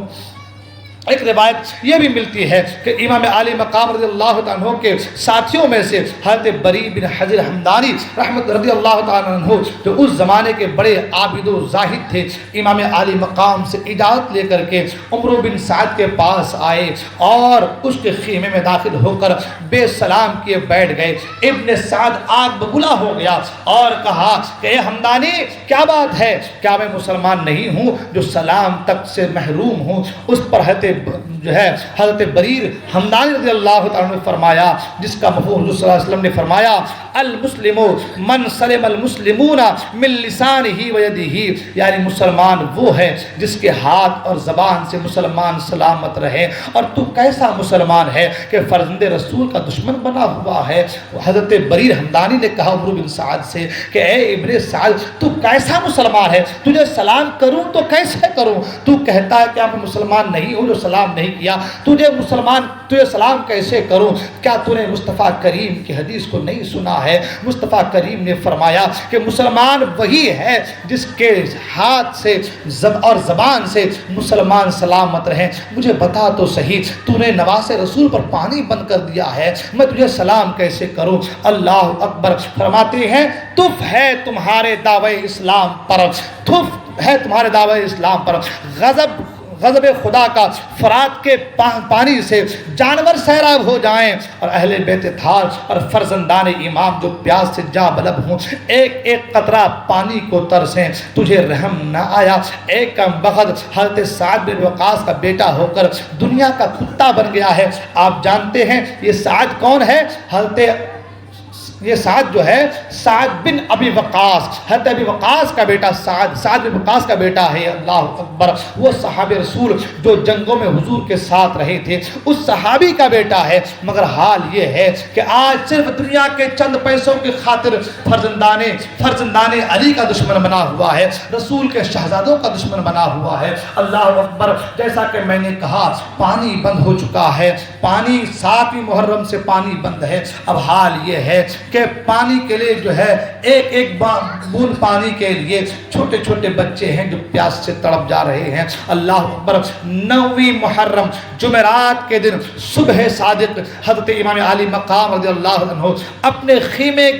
ایک روایت یہ بھی ملتی ہے کہ امام عالی مقام رضی اللہ تعالیٰ عنہ کے ساتھیوں میں سے حضرت بری بن حضر حمدانی رحمت رضی اللہ تعالیٰ عنہ، جو اس زمانے کے بڑے عابد و زاہد تھے، امام عالی مقام سے اجازت لے کر کے عمر بن سعد کے پاس آئے اور اس کے خیمے میں داخل ہو کر بے سلام کیے بیٹھ گئے۔ ابن سعد آگ بگلا ہو گیا اور کہا کہ اے حمدانی کیا بات ہے، کیا میں مسلمان نہیں ہوں جو سلام تک سے محروم ہوں؟ اس پر حضرت بریر حمدانی رضی اللہ تعالیٰ نے فرمایا، جس کا مفہوم حضور صلی اللہ علیہ وسلم نے فرمایا، المسلم من سلم المسلمون من لسانہ و یدہ، یعنی مسلمان وہ ہے جس کے ہاتھ اور زبان سے مسلمان سلامت رہے۔ اور تو کیسا مسلمان ہے کہ فرزند رسول کا دشمن بنا ہوا ہے؟ حضرت بریر حمدانی نے کہا عمر بن سعد سے کہ اے ابن سعد تو کیسا مسلمان ہے، تجھے سلام کروں تو کیسے کروں؟ تو کہتا ہے کہ میں مسلمان نہیں ہوں جو سلام نہیں کیا، تجھے سلام کیسے کروں؟ کیا تو نے مصطفیٰ کریم کی حدیث کو نہیں سنا ہے؟ مصطفیٰ کریم نے فرمایا کہ مسلمان وہی ہے جس کے ہاتھ سے اور زبان سے مسلمان سلامت رہیں۔ مجھے بتا تو صحیح، تو نے نواز رسول پر پانی بند کر دیا ہے، میں تجھے سلام کیسے کروں؟ اللہ اکبر۔ فرماتے ہیں تف ہے تمہارے دعوے اسلام پر، تف ہے تمہارے دعوے اسلام پر، غضب خدا کا فرات کے پانی سے جانور سیراب ہو جائیں اور اہل بیت تھار اور فرزندان امام جو پیاس سے جاں بلب ہوں ایک ایک قطرہ پانی کو ترسیں، تجھے رحم نہ آیا؟ ایک کم بخت حضرت سعد بن وقاص کا بیٹا ہو کر دنیا کا کتا بن گیا ہے۔ آپ جانتے ہیں یہ سعد کون ہے؟ یہ سعد جو ہے سعد بن ابی وقاص، حضرت ابی وقاص کا بیٹا سعد بن وقاص کا بیٹا ہے۔ اللہ اکبر، وہ صحابی رسول جو جنگوں میں حضور کے ساتھ رہے تھے اس صحابی کا بیٹا ہے، مگر حال یہ ہے کہ آج صرف دنیا کے چند پیسوں کی خاطر فرزندان علی کا دشمن بنا ہوا ہے، رسول کے شہزادوں کا دشمن بنا ہوا ہے۔ اللہ اکبر، جیسا کہ میں نے کہا پانی بند ہو چکا ہے، پانی 7ویں محرم سے پانی بند ہے۔ اب حال یہ ہے کہ پانی کے لیے جو ہے ایک ایک بوند پانی کے لیے چھوٹے چھوٹے بچے ہیں جو پیاس سے تڑپ جا رہے ہیں۔ اللہ اکبر، 9ویں محرم جمعرات کے دن صبح صادق حضرت امام علی مقام رضی اللہ عنہ اپنے خیمے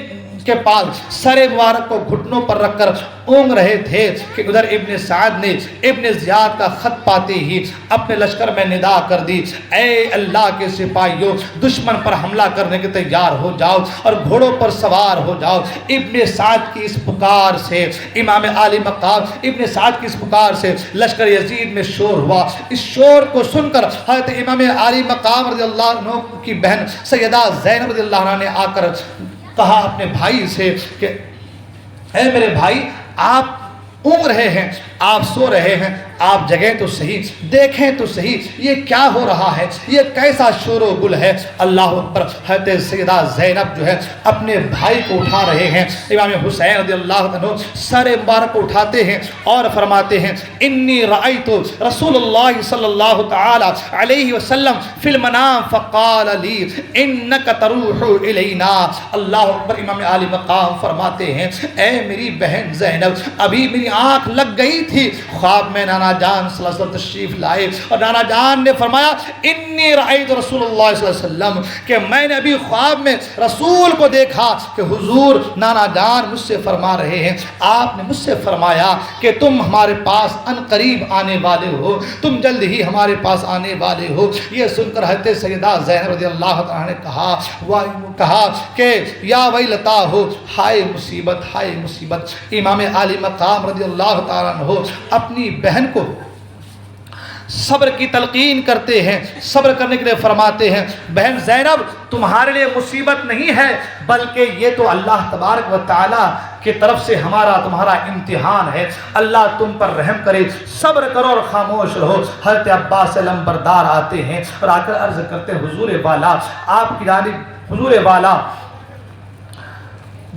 کے پاس سر مبارک کو گھٹنوں پر رکھ کر اونگ رہے تھے کہ ادھر ابن سعد نے ابن زیاد کا خط پاتے ہی اپنے لشکر میں ندا کر دی، اے اللہ کے سپاہیوں، دشمن پر حملہ کرنے کے تیار ہو جاؤ اور گھوڑوں پر سوار ہو جاؤ۔ ابن سعد کی اس پکار سے امام علی مقام ابن سعد کی اس پکار سے لشکر یزید میں شور ہوا۔ اس شور کو سن کر حضرت امام علی مقام رضی اللہ عنہ کی بہن سیدہ زینب رضی اللہ عنہ نے آ کر کہا اپنے بھائی سے کہ اے میرے بھائی، آپ اونگ رہے ہیں، آپ سو رہے ہیں، آپ جگہیں تو صحیح، دیکھیں تو صحیح، یہ کیا ہو رہا ہے، یہ کیسا شور و گل ہے۔ اللہ اکبر، حضرت سیدہ زینب جو ہے اپنے بھائی کو اٹھا رہے ہیں، امام حسین رضی اللہ عنہ سر مبارک کو اٹھاتے ہیں اور فرماتے ہیں انی رأیت رسول اللہ صلی اللہ تعالی علیہ وسلم فی المنام فقال لی انک تروح الینا۔ اللہ اکبر، امام علی مقام فرماتے ہیں اے میری بہن زینب، ابھی میری آنکھ لگ گئی تھی، خواب میں نانا جان صلی اللہ علیہ وسلم تشریف لائے اور نانا جان نے فرمایا انی رأیت رسول اللہ صلی اللہ علیہ وسلم، کہ میں نے ابھی خواب میں رسول کو دیکھا کہ حضور نانا جان مجھ سے فرما رہے ہیں، آپ نے مجھ سے فرمایا کہ تم ہمارے پاس ان قریب آنے والے ہو، تم جلد ہی ہمارے پاس آنے والے ہو۔ یہ سن کر حضرت سیدہ زینب رضی اللہ عنہ نے کہا کہ یا ویلتا ہو، ہائے مصیبت، ہائے مصیبت۔ امام علی مقام رضی اللہ تعالیٰ عنہ اپنی بہن کو صبر کی تلقین کرتے ہیں، صبر کرنے کے لیے فرماتے ہیں بہن زینب، تمہارے لیے مصیبت نہیں ہے بلکہ یہ تو اللہ تبارک و تعالی کی طرف سے تمہارا امتحان ہے، اللہ تم پر رحم کرے، صبر کرو اور خاموش رہو۔ حضرت عباس علمبردار آتے ہیں اور آ کر عرض کرتے ہیں حضور والا، آپ کی جانب حضور والا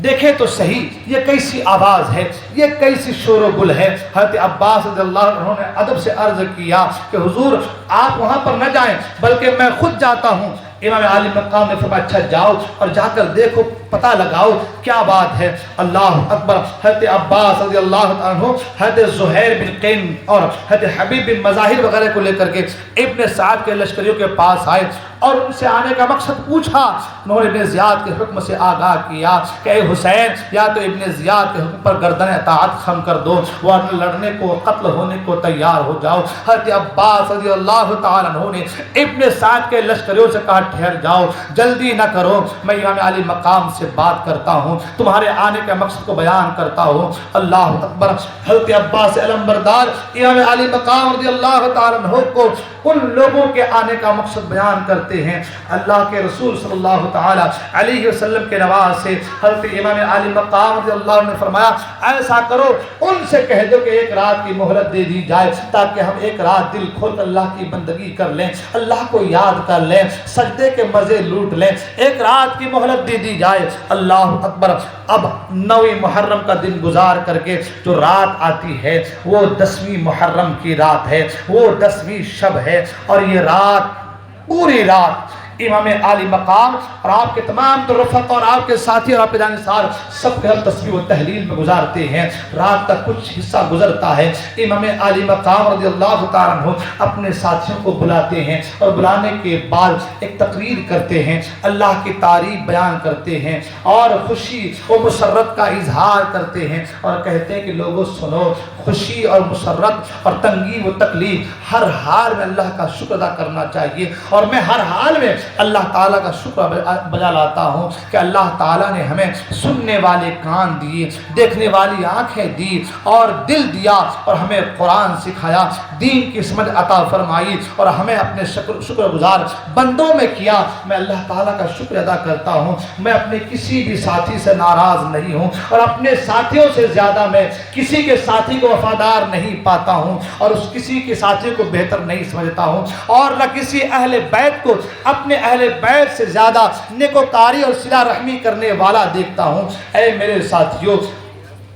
دیکھیں تو صحیح یہ کیسی آواز ہے، یہ کیسی شور و گل ہے۔ حضرت عباس رضی اللہ عنہ نے ادب سے عرض کیا کہ حضور آپ وہاں پر نہ جائیں بلکہ میں خود جاتا ہوں۔ امام علی مقام نے فرمایا اچھا جاؤ اور جا کر دیکھو، پتہ لگاؤ کیا بات ہے۔ اللہ اکبر، حضرت عباس رضی اللہ عنہ حضرت زہیر بن قین اور حضرت حبیب بن مظاہر وغیرہ کو لے کر کے ابن سعد کے لشکریوں کے پاس آئے اور ان سے آنے کا مقصد پوچھا۔ انہوں نے ابن زیاد کے حکم سے آگاہ کیا کہ اے حسین، یا تو ابن زیاد کے حکم پر گردن اطاعت خم کر دو ورنہ لڑنے کو، قتل ہونے کو تیار ہو جاؤ۔ حضرت عباس رضی اللہ تعالیٰ عنہ نے ابن سعد کے لشکریوں سے کہا ٹھہر جاؤ، جلدی نہ کرو، میں امام علی مقام سے بات کرتا ہوں، تمہارے آنے کے مقصد کو بیان کرتا ہوں۔ اللہ اکبر، حضرت عباس علمبردار امام علی مقام رضی اللہ تعالیٰ عنہ کو ان لوگوں کے آنے کا مقصد بیان کرتے ہیں۔ اللہ کے رسول صلی اللہ تعالیٰ علیہ وسلم کے نواز سے حضرت امام علی مقام رضی اللہ عنہ نے فرمایا ایسا کرو، ان سے کہہ دو کہ ایک رات کی مہلت دے دی جائے تاکہ ہم ایک رات دل کھول کر اللہ کی بندگی کر لیں، اللہ کو یاد کر لیں، سجدے کے مزے لوٹ لیں، ایک رات کی مہلت دے دی جائے۔ اللہ اکبر، اب 9ویں محرم کا دن گزار کر کے جو رات آتی ہے وہ 10ویں محرم کی رات ہے، وہ 10ویں شب ہے، اور یہ رات پوری رات امام عالی مقام اور آپ کے تمام رفقا اور آپ کے ساتھی اور آپ کے جانثار سب کے ہم تسبیح و تحلیل میں گزارتے ہیں. رات کا کچھ حصہ گزرتا ہے. امام عالی مقام رضی اللہ تعالیٰ عنہ اپنے ساتھیوں کو بلاتے ہیں اور بلانے کے بعد ایک تقریر کرتے ہیں, اللہ کی تعریف بیان کرتے ہیں اور خوشی و مسرت کا اظہار کرتے ہیں اور کہتے ہیں کہ لوگوں سنو, خوشی اور مسرت اور تنگی و تکلیف ہر حال میں اللہ کا شکر ادا کرنا چاہیے. اور میں ہر حال میں اللہ تعالیٰ کا شکر بجا لاتا ہوں کہ اللہ تعالیٰ نے ہمیں سننے والے کان دیے, دیکھنے والی آنکھیں دی اور دل دیا اور ہمیں قرآن سکھایا, دین کی سمجھ عطا فرمائی اور ہمیں اپنے شکر گزار بندوں میں کیا. میں اللہ تعالیٰ کا شکر ادا کرتا ہوں. میں اپنے کسی بھی ساتھی سے ناراض نہیں ہوں اور اپنے ساتھیوں سے زیادہ میں کسی کے ساتھی کو وفادار نہیں پاتا ہوں اور اس کسی کے ساتھی کو بہتر نہیں سمجھتا ہوں اور نہ کسی اہل بیت کو اپنے اہل بیت سے زیادہ نیکوکاری اور صلہ رحمی کرنے والا دیکھتا ہوں. اے میرے ساتھیوں,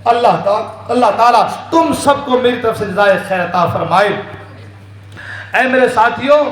اللہ تعالیٰ تم سب کو میری طرف سے جزائے خیر عطا فرمائے. اے میرے ساتھیوں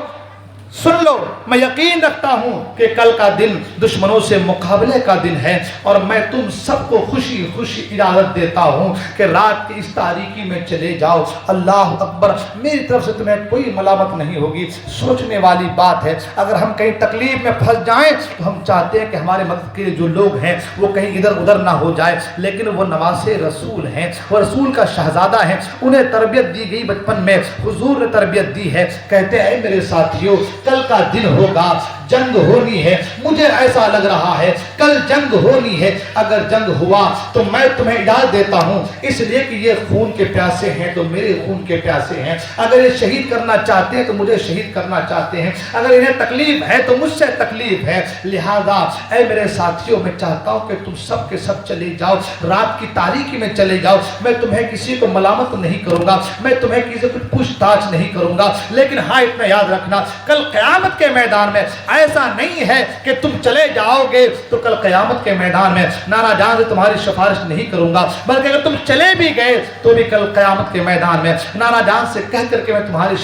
سن لو, میں یقین رکھتا ہوں کہ کل کا دن دشمنوں سے مقابلے کا دن ہے اور میں تم سب کو خوشی خوشی اجازت دیتا ہوں کہ رات کی اس تاریکی میں چلے جاؤ. اللہ اکبر, میری طرف سے تمہیں کوئی ملامت نہیں ہوگی. سوچنے والی بات ہے, اگر ہم کہیں تکلیف میں پھنس جائیں تو ہم چاہتے ہیں کہ ہمارے مدد کے جو لوگ ہیں وہ کہیں ادھر ادھر نہ ہو جائے, لیکن وہ نواسے رسول ہیں, وہ رسول کا شہزادہ ہیں, انہیں تربیت دی گئی بچپن میں, حضور نے تربیت دی ہے. کہتے ہیں اے میرے ساتھیوں کل کا دن ہوگا, جنگ ہونی ہے, مجھے ایسا لگ رہا ہے کل جنگ ہونی ہے. اگر جنگ ہوا تو میں تمہیں اجازت دیتا ہوں, اس لیے کہ یہ خون کے پیاسے ہیں تو میرے خون کے پیاسے ہیں. اگر یہ شہید کرنا چاہتے ہیں تو مجھے شہید کرنا چاہتے ہیں. اگر انہیں تکلیف ہے تو مجھ سے تکلیف ہے. لہذا اے میرے ساتھیوں میں چاہتا ہوں کہ تم سب کے سب چلے جاؤ, رات کی تاریکی میں چلے جاؤ. میں تمہیں کسی کو ملامت نہیں کروں گا, میں تمہیں کسی سے کچھ پوچھ تاچھ نہیں کروں گا, لیکن ہاں اتنا یاد رکھنا کل قیامت کے میدان میں ایسا نہیں ہے کہ تم چلے جاؤ گے تو کل قیامت کے میدان میں نانا جان سے تمہاری سفارش نہیں کروں گا, بلکہ اگر تم چلے بھی گئے تو بھی کل قیامت کے میدان میں نانا جان سے کہہ کر کے میں تمہاری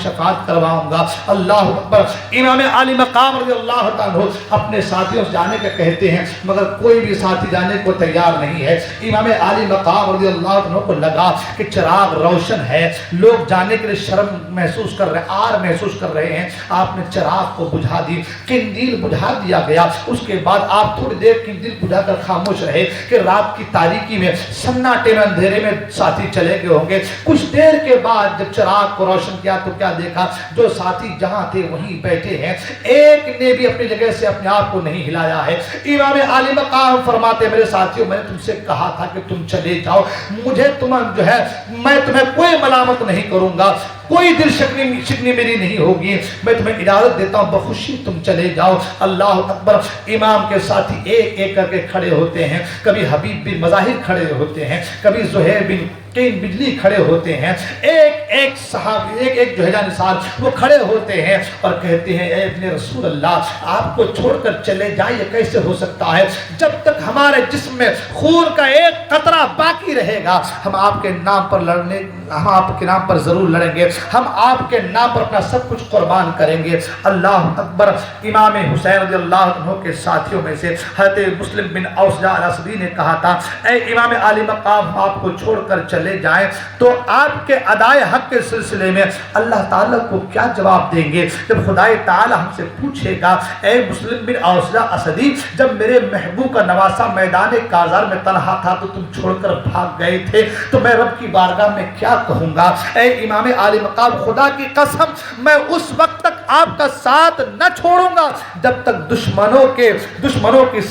شفاعت کرواؤں گا. اللہ اکبر. امام عالی مقام رضی اللہ تعالیٰ اپنے ساتھیوں سے جانے کا کہتے ہیں مگر کوئی بھی ساتھی جانے کو تیار نہیں ہے. امام عالی مقام رضی اللہ عنہ کو لگا کہ چراغ روشن ہے, لوگ جانے کے لیے شرم محسوس کر رہے, آر محسوس کر رہے ہیں. آپ نے چراغ کو بجھا دی, قندیل بجھا دیا گیا. اس کے بعد آپ تھوڑی دیر قندیل بجھا کر خاموش رہے کہ رات کی تاریکی میں سناٹے میں اندھیرے میں ساتھی چلے گئے ہوں گے. کچھ دیر کے بعد جب چراغ کو روشن کیا تو کیا دیکھا, جو ساتھی جہاں تھے وہیں بیٹھے ہیں, ایک نے بھی اپنی جگہ سے اپنے آپ کو نہیں ہلایا ہے. امام عالی مقام فرماتے میرے ساتھیوں میں نے تم سے کہا تھا کہ تم چلے جاؤ, مجھے میں تمہیں کوئی ملامت نہیں کروں گا, کوئی دل شکنی میری نہیں ہوگی, میں تمہیں اجازت دیتا ہوں بخوشی تم چلے جاؤ. اللہ اکبر. امام کے ساتھی ایک ایک کر کے کھڑے ہوتے ہیں, کبھی حبیب بن مظاہر کھڑے ہوتے ہیں, کبھی زہیر بن کین بجلی کھڑے ہوتے ہیں, ایک صحابی ایک جو ہے جانثار وہ کھڑے ہوتے ہیں اور کہتے ہیں اے ابن رسول اللہ آپ کو چھوڑ کر چلے جائیں یہ کیسے ہو سکتا ہے, جب تک ہمارے جسم میں خون کا ایک قطرہ باقی رہے گا ہم آپ کے نام پر ضرور لڑیں گے, ہم آپ کے نام پر اپنا سب کچھ قربان کریں گے. اللہ اکبر. امام حسین رضی اللہ عنہ کے ساتھیوں میں سے حضرت مسلم بن اوسجا الاسدی نے کہا تھا اے امام عالی مقام آپ کو چھوڑ کر چلے جائیں تو آپ کے ادائے حق کے سلسلے میں اللہ تعالیٰ کو کیا جواب دیں گے جب خدائے تعالیٰ ہم سے پوچھے گا اے مسلم بن اوسجا اسدی جب میرے محبوب کا نواسہ میدان کارزار میں تنہا تھا تو تم چھوڑ کر بھاگ گئے تھے تو میں رب کی بارگاہ میں کیا کہوں گا. اے امام عالی مقام خدا کی قسم میں اس وقت تک آپ کا ساتھ نہ چھوڑوں گا جب تک دشمنوں کے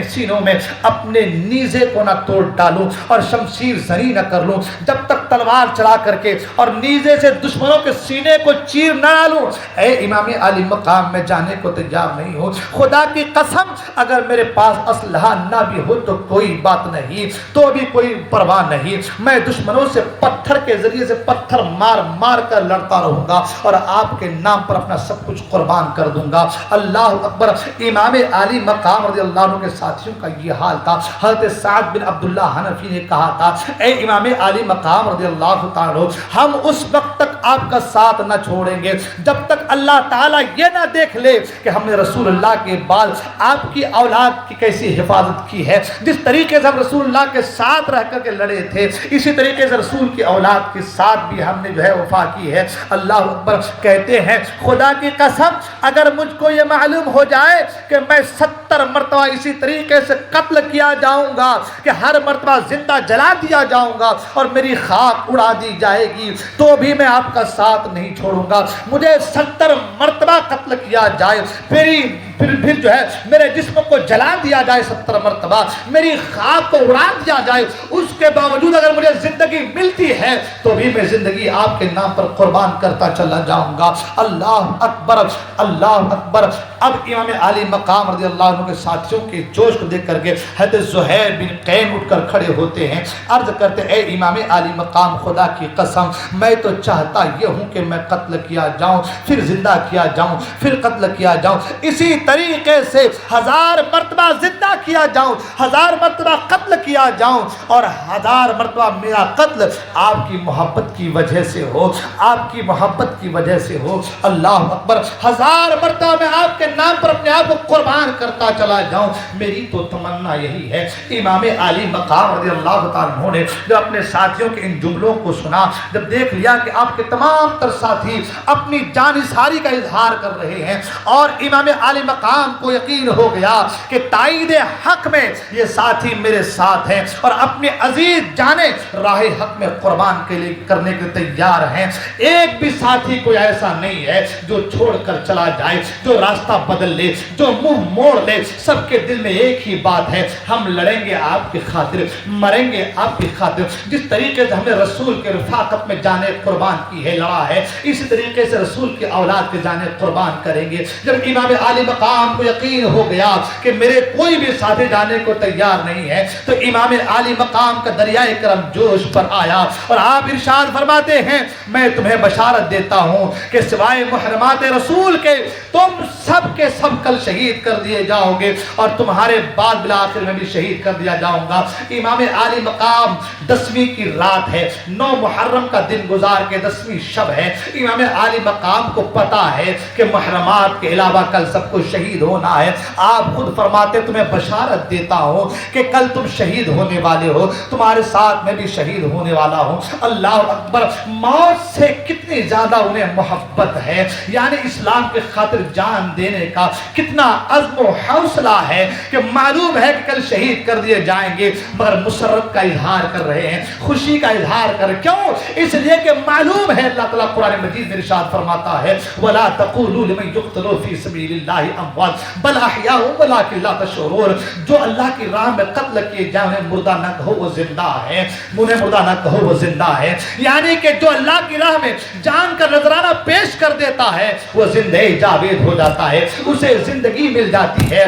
سینوں میں اپنے نیزے کو نہ توڑ ڈالوں اور شمشیر زنی نہ کر لوں, جب تک تلوار چلا کر کے اور نیزے سے دشمنوں کے سینے کو چیر نہ ڈالوں. اے امام عالی مقام میں جانے کو تیار نہیں ہوں, خدا کی قسم اگر میرے پاس اسلحہ نہ بھی ہو تو کوئی بات نہیں, تو بھی کوئی پرواہ نہیں, میں دشمنوں سے پتھر کے ذریعے سے پتھر مار کر لڑتا رہوں گا اور آپ کے نام پر اپنا سب کچھ قربان کر دوں گا. اللہ اکبر. امام عالی مقام رضی اللہ عنہ کے ساتھیوں کا یہ حال تھا. حضرت سعد بن عبداللہ حنفی نے کہا تھا اے امام عالی مقام رضی اللہ تعالیٰ ہم اس وقت تک آپ کا ساتھ نہ چھوڑیں گے جب تک اللہ تعالیٰ یہ نہ دیکھ لے کہ ہم نے رسول اللہ کے بعد آپ کی اولاد کی کیسی حفاظت کی ہے. جس طریقے سے ہم رسول اللہ کے ساتھ رہ کر کے لڑے تھے اسی طریقے سے رسول کی اولاد کے ساتھ بھی ہم نے جو ہے وفا کی ہے. اللہ اکبر. کہتے ہیں خدا کی قسم اگر مجھ کو یہ معلوم ہو جائے کہ میں 70 مرتبہ اسی طریقے سے قتل کیا جاؤں گا کہ ہر مرتبہ زندہ جلا دیا جاؤں گا اور میری خاک اڑا دی جائے گی تو بھی میں آپ کا ساتھ نہیں چھوڑوں گا. مجھے 70 مرتبہ قتل کیا جائے پھر جو ہے میرے جسم کو جلا دیا جائے 70 مرتبہ میری خاک کو اڑا دیا جائے اس کے باوجود اگر مجھے زندگی ملتی ہے تو بھی میں زندگی آپ کے نام پر قربان کرتا چلا جاؤں گا. اللہ اکبر اللہ اکبر. اب امام عالی مقام رضی اللہ عنہ کے ساتھیوں کے جوش کو دیکھ کر کے حضرت زہیر بن قین اٹھ کر کھڑے ہوتے ہیں. عرض کرتے اے امام عالی مقام خدا کی قسم میں تو چاہتا یہ ہوں کہ میں قتل کیا جاؤں پھر زندہ کیا جاؤں پھر قتل کیا جاؤں اسی طریقے سے 1000 مرتبہ زندہ کیا جاؤں 1000 مرتبہ قتل کیا جاؤں اور 1000 مرتبہ میرا قتل آپ کی محبت کی وجہ سے ہو آپ کی محبت کی وجہ سے ہو. اللہ اکبر. 1000 مرتبہ میں آپ کے نام پر اپنے آپ کو قربان کرتا چلا جاؤں میری تو تمنا یہی ہے. امام عالی مقام رضی اللہ تعالیٰ نے جب اپنے ساتھیوں کے ان جملوں کو سنا جب دیکھ لیا کہ آپ کے تمام تر ساتھی اپنی جانثاری کا اظہار کر رہے ہیں اور امام عالی مقام کو یقین ہو گیا کہ تائید حق میں یہ ساتھی میرے ساتھ ہیں اور اپنے عزیز جانے راہ حق میں قربان کرنے کے تیار ہیں. ایک بھی ساتھی کوئی ایسا نہیں ہے جو چھوڑ کر چلا جائے جو راستہ بدل لے جو منہ موڑ لے. سب کے دل میں ایک ہی بات ہے ہم لڑیں گے آپ کی خاطر مریں گے آپ کی خاطر. جس طریقے سے ہم نے رسول کے رفاقت میں جانے قربان کی ہے لڑا ہے اسی طریقے سے رسول کی اولاد کے جانے قربان کریں گے. جب امام عالی مقام کو یقین ہو گیا کہ میرے کوئی بھی ساتھی جانے کو تیار نہیں ہے تو امام عالی مقام کا دریائے کرم جوش پر آیا اور آپ ارشاد فرماتے ہیں میں تمہیں بشارت دیتا ہوں کہ سوائے محرمات رسول کے تم سب کے سب کل شہید کر دیے جاؤ گے اور تمہارے بعد بالآخر میں بھی شہید کر دیا جاؤں گا. امام عالی مقام 10ویں کی رات ہے 9 محرم کا دن گزار کے 10ویں شب ہے. امام عالی مقام کو پتا ہے کہ محرمات کے علاوہ کل سب کو شہید ہونا ہے. آپ خود فرماتے تمہیں بشارت دیتا ہوں کہ کل تم شہید ہونے والے ہو تمہارے ساتھ میں بھی شہید ہونے والا ہوں. اللہ اکبر. موت سے کتنی زیادہ انہیں محبت ہے یعنی اسلام کے خاطر جان دینے کا کتنا عزم و حوصلہ ہے کہ معلوم ہے کہ کل شہید کر دیے جائیں گے مگر مسرت کا اظہار کر رہے ہیں خوشی کا اظہار کر کیوں اس لیے کہ معلوم ہے اللہ تعالیٰ قرآن مجید میں ارشاد فرماتا ہے وَلَا تَقُولُوا لِمَنْ يُقْتَلُ فِي سَبِيلِ اللَّهِ أَمْوَاتٌ بَلْ أَحْيَاءٌ وَلَٰكِن لَّا تَشْعُرُونَ. جو اللہ کی راہ میں قتل کیے جائیں انہیں مردہ نہ کہو وہ زندہ ہے انہیں مردہ نہ کہو وہ زندہ ہے. یعنی کہ جو اللہ کی راہ میں جان کا نذرانہ پیش کر دیتا ہے وہ زندہ جاوید ہو جاتا ہے اسے زندگی مل جاتی ہے.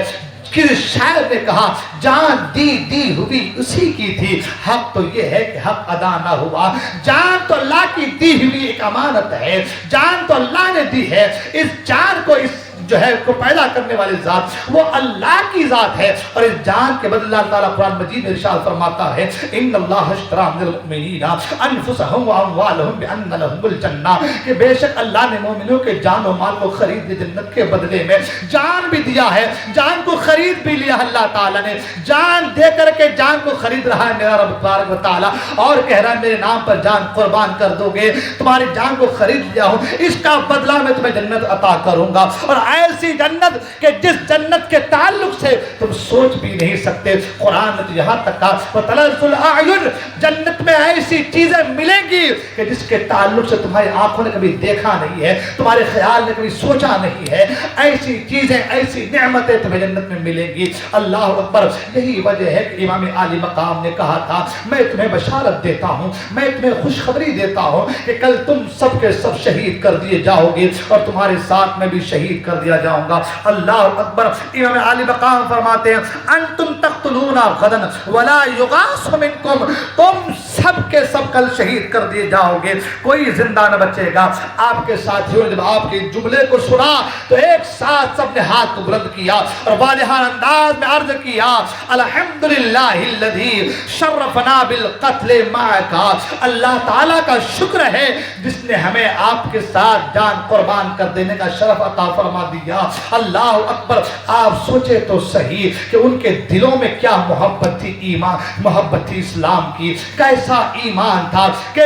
کسی شاعر نے کہا جان دی ہوئی اسی کی تھی حق تو یہ ہے کہ حق ادا نہ ہوا. جان تو اللہ کی دی ہوئی ایک امانت ہے جان تو اللہ نے دی ہے. اس جان کو اس جو ہے کو پیدا کرنے والی ذات وہ اللہ کی ذات ہے اور اس جان کے بدلے اللہ تعالیٰ قرآن مجید میں ارشاد فرماتا ہے ان اللہ اشتری من المؤمنین انفسهم واموالهم بان لهم الجنہ کہ بے شک اللہ نے مومنوں کے جان و مال کو خرید دی جنت کے بدلے میں. جان بھی دیا ہے جان کو خرید بھی لیا اللہ تعالیٰ نے جان دے کر کے جان کو خرید رہا ہے میرا رب تبارک و تعالیٰ اور کہہ رہا ہے میرے نام پر جان قربان کر دو گے تمہاری جان کو خرید لیا ہوں اس کا بدلہ میں تمہیں جنت عطا کروں گا. اور ایسی جنت کہ جس جنت کے تعلق سے تم سوچ بھی نہیں سکتے. قرآن نے یہاں تک کہا وَتَلَذُّ الْأَعْيُنُ جنت میں ایسی چیزیں ملیں گی کہ جس کے تعلق سے تمہاری آنکھوں نے کبھی دیکھا نہیں ہے تمہارے خیال نے کبھی سوچا نہیں ہے. ایسی چیزیں ایسی نعمتیں تمہیں جنت میں ملیں گی. اللہ اکبر. یہی وجہ ہے کہ امام عالی مقام نے کہا تھا میں تمہیں بشارت دیتا ہوں میں تمہیں خوشخبری دیتا ہوں کہ کل تم سب کے سب شہید کر دیے جاؤ گے اور تمہارے ساتھ میں بھی شہید کر دیا جاؤں گا. اللہ اکبر. امام عالی مقام فرماتے ہیں انتم تقتلون غدا ولا یغاث منکم تم سب کے سب کل شہید کر دیے جاؤ گے، کوئی زندہ نہ بچے گا۔ آپ کے ساتھیوں نے جب آپ کے جملے کو سنا تو ایک ساتھ سب نے ہاتھ کو بلند کیا اور واضحان انداز میں عرض کیا الحمدللہ الذی شرفنا بالقتل معک، اللہ تعالیٰ کا شکر ہے جس نے ہمیں آپ کے ساتھ جان قربان کر دینے کا شرف عطا فرما دیا۔ اللہ اکبر۔ آپ سوچے تو صحیح کہ ان کے دلوں میں کیا محبت تھی، ایمان، محبت تھی اسلام کی، کیسا ایمان تھا کہ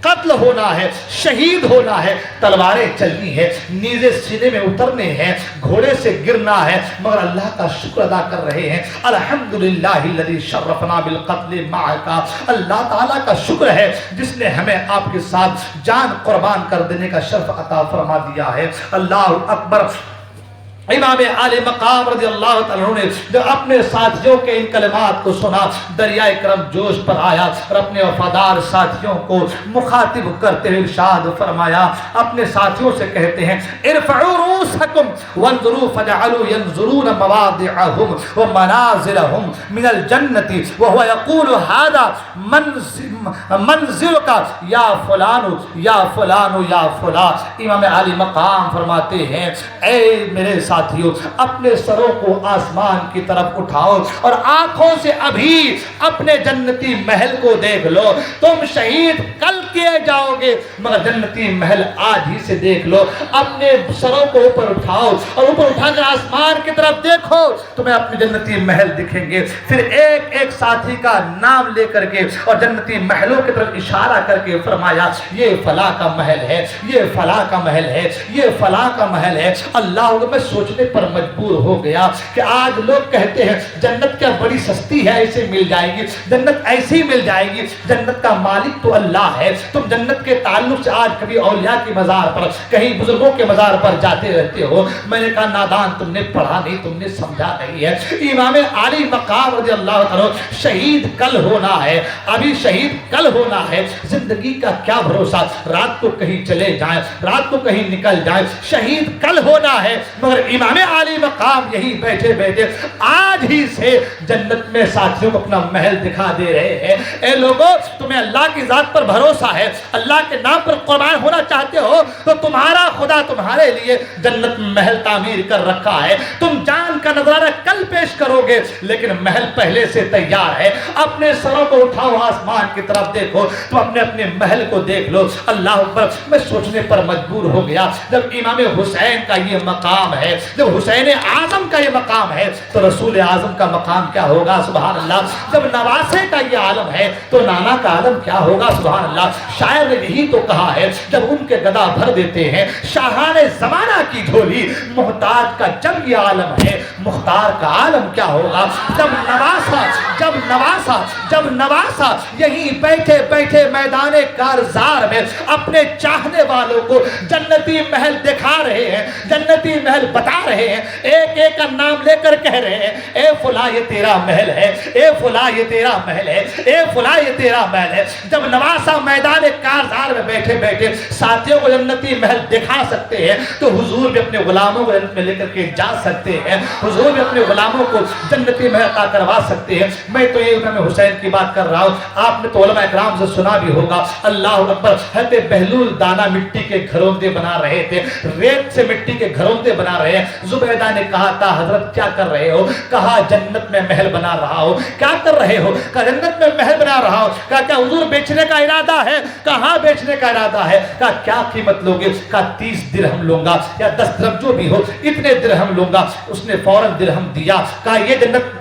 قتل ہونا ہے، شہید ہونا ہے، تلواریں چلنی ہے، نیزے سینے میں اترنے ہیں، گھوڑے سے گرنا ہے، مگر اللہ کا شکر ادا کر رہے ہیں۔ الحمدللہ الذی شرفنا بالقتل معک، اللہ تعالیٰ کا شکر ہے جس نے ہمیں آپ کے ساتھ جان قربان کر دینے کا شرف عطا فرما دیا ہے۔ اللہ اکبر۔ امام عالی مقام رضی اللہ تعالیٰ عنہ نے جب اپنے ساتھیوں کے ان کلمات کو سنا، دریائے کرم جوش پر آیا اور اپنے وفادار ساتھیوں کو مخاطب کرتے ہوئے ارشاد فرمایا، اپنے ساتھیوں سے کہتے ہیں ارفعوا رؤوسکم وانظروا فجعلوا ينظرون مواضعهم ومنازلهم من الجنة وهو يقول هذا منزلك یا فلان یا فلان یا فلان۔ امام عالی مقام فرماتے ہیں اے میرے ساتھیوں، اپنے سروں کو آسمان کی طرف اٹھاؤ اور آنکھوں سے ابھی اپنے جنتی محل کو دیکھ لو۔ تم شہید کل کیے جاؤ گے مگر جنتی محل آج ہی سے دیکھ لو۔ اپنے سروں کو اوپر اٹھاؤ اور اوپر اٹھا کر آسمان کی طرف دیکھو، تمہیں اپنے جنتی محل دکھیں گے۔ پھر ایک ایک ساتھی کا نام لے کر کے اور جنتی محلوں کی طرف اشارہ کر کے فرمایا یہ فلاں کا محل ہے، یہ فلاں کا محل ہے، یہ فلاں کا محل ہے۔ اللہ میں سوچنے پر مجبور ہو گیا کہ آج لوگ کہتے ہیں جنت کیا بڑی سستی ہے، ایسے مل جائے گی، جنت ایسی مل جائے گی، جنت کا مالک تو اللہ ہے۔ تم جنت کے تعلق سے آج کبھی اولیاء کی مزار پر، کہیں بزرگوں کے مزار پر جاتے رہتے ہو؟ میں نے کہا نادان، تم نے پڑھا نہیں، تم نے سمجھا نہیں ہے۔ امام عالی مقام رضی اللہ عنہ شہید کل ہونا ہے، ابھی شہید کل ہونا ہے، زندگی کا کیا بھروسہ، رات کو کہیں چلے جائیں، رات کو کہیں نکل جائیں، شہید کل ہونا ہے۔ مگر امام عالی مقام یہی بیٹھے بیٹھے آج ہی سے جنت میں ساتھیوں کو اپنا محل دکھا دے رہے ہیں۔ اے لوگوں، تمہیں اللہ کی ذات پر بھروسہ ہے، اللہ کے نام پر قربان ہونا چاہتے ہو تو تمہارا خدا تمہارے لیے جنت میں محل تعمیر کر رکھا ہے۔ تم جان کا نظرانہ کل پیش کرو گے لیکن محل پہلے سے تیار ہے۔ اپنے سروں کو اٹھاؤ، آسمان کی طرف دیکھو، تم اپنے اپنے محل کو دیکھ لو۔ اللہ اکبر۔ میں سوچنے پر مجبور ہو گیا جب امام حسین کا یہ مقام ہے، جب حسین اعظم کا یہ مقام ہے تو رسول اعظم کا مقام کیا ہوگا؟ سبحان اللہ۔ جب نواسے کا یہ عالم ہے تو نانا کا عالم کیا ہوگا؟ سبحان اللہ۔ شاعر نے یہی تو کہا ہے جب ان کے گدا بھر دیتے ہیں شاہان زمانہ کی جھولی، محتاج کا جب یہ عالم ہے مختار کا عالم کیا ہوگا؟ جب نواسا یہی بیٹھے بیٹھے میدان کارزار میں اپنے چاہنے والوں کو جنتی محل دکھا رہے ہیں، جنتی محل بتا رہے ہیں، ایک ایک کا نام لے کر کہہ رہے ہیں اے فلاں یہ تیرا محل ہے، اے فلاں یہ تیرا محل ہے، اے فلاں یہ تیرا محل ہے۔ جب نواسا میدان کارزار میں بیٹھے بیٹھے ساتھیوں کو جنتی محل دکھا سکتے ہیں تو حضور بھی اپنے غلاموں کو جنت میں لے کر کے جا سکتے ہیں، حضور بھی اپنے غلاموں کو جنتی محل عطا کروا سکتے ہیں۔ میں تو یہ امام حسین کی بات کر رہا ہوں، آپ نے تو علماء اکرام سے سنا بھی ہوگا۔ اللہ اکبر۔ حضرت بہلول دانا مٹی کے گھروندے بنا رہے تھے، ریت سے مٹی کے گھروندے بنا رہے ہیں۔ زبیدہ نے کہا تھا حضرت کیا کر رہے ہو؟ کہا جنت میں محل بنا رہا ہو۔ کیا کر رہے ہو؟ کہا جنت میں محل بنا رہا ہو۔ کہا کیا حضور بیچنے کا ارادہ ہے؟ کہا ہاں بیچنے کا ارادہ ہے۔ کہا کیا قیمت لوگے؟ کہا 30 درہم لوں گا یا 10 درہم جو بھی ہو، اتنے درہم لوں گا۔ اس نے فوراً درہم دیا۔ کہا یہ جنت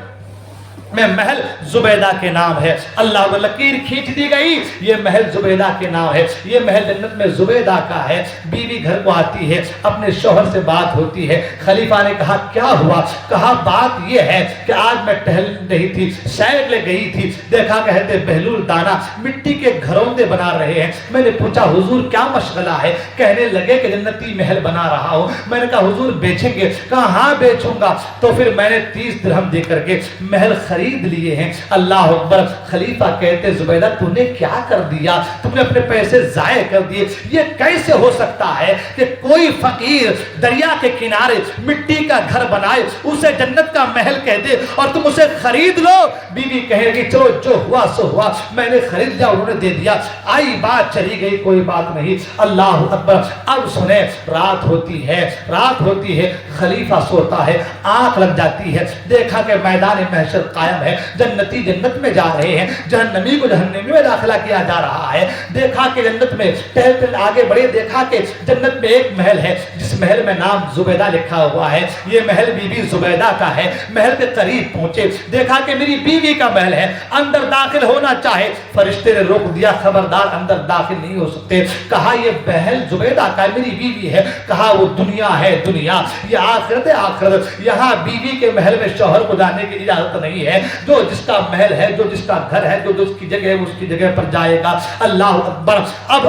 میں محل زبیدہ کے نام ہے۔ اللہ کو لکیر کھینچ دی گئی، یہ محل زبیدہ کے نام ہے، یہ محل جنت میں زبیدہ کا ہے۔ بیوی گھر کو آتی ہے، اپنے شوہر سے بات ہوتی ہے۔ خلیفہ نے کہا کیا ہوا؟ کہا بات یہ ہے کہ آج میں ٹہل رہی تھی، سیر لے گئی تھی، دیکھا کہتے بہلول دانا مٹی کے گھروندے بنا رہے ہیں۔ میں نے پوچھا حضور کیا مشغلہ ہے؟ کہنے لگے کہ جنتی محل بنا رہا ہوں۔ میں نے کہا حضور بیچیں گے؟ کہا ہاں بیچوں گا۔ تو پھر میں نے 30 درہم دے کر کے محل خرید خرید لیے ہیں۔ اللہ اکبر۔ خلیفہ کہتے زبیدہ تو نے کیا کر دیا، تم نے اپنے پیسے ضائع کر دیے، یہ کیسے ہو سکتا ہے کہ کوئی فقیر دریا کے کنارے مٹی کا گھر بنائے، اسے جنت کا محل کہہ دے اور تم اسے خرید لو۔ بیوی کہے گی چلو جو ہوا سو ہوا، میں نے خرید لیا، انہوں نے دے دیا، آئی بات چلی گئی، کوئی بات نہیں۔ اللہ اکبر۔ اب سنیں، رات ہوتی ہے، خلیفہ سوتا ہے، آنکھ لگ جاتی ہے، دیکھا کہ میدان محشر قائم ہے، جنتی جنت میں جا رہے ہیں، جہنمی کو جہنمی میں داخلہ کیا جا رہا ہے۔ دیکھا کہ جنت میں ٹہلتے آگے بڑھے، دیکھا کہ جنت میں ایک محل ہے جس محل میں نام زبیدہ لکھا ہوا ہے، یہ محل بی بی زبیدہ کا ہے۔ محل کے قریب پہنچے، دیکھا کہ میری بیوی کا محل ہے، اندر داخل ہونا چاہے، فرشتے نے روک دیا، خبردار اندر داخل نہیں ہو سکتے۔ کہا یہ محل زبیدہ کا میری بیوی ہے، کہا وہ دنیا ہے دنیا، یہ آخرت ہے آخرت، یہاں بیوی کے محل میں شوہر کو جانے کی اجازت نہیں ہے، جو جس کا محل ہے، جو جس کا گھر ہے، جو جس کی جگہ ہے، اس کی جگہ پر جائے گا۔ اللہ اکبر۔ اب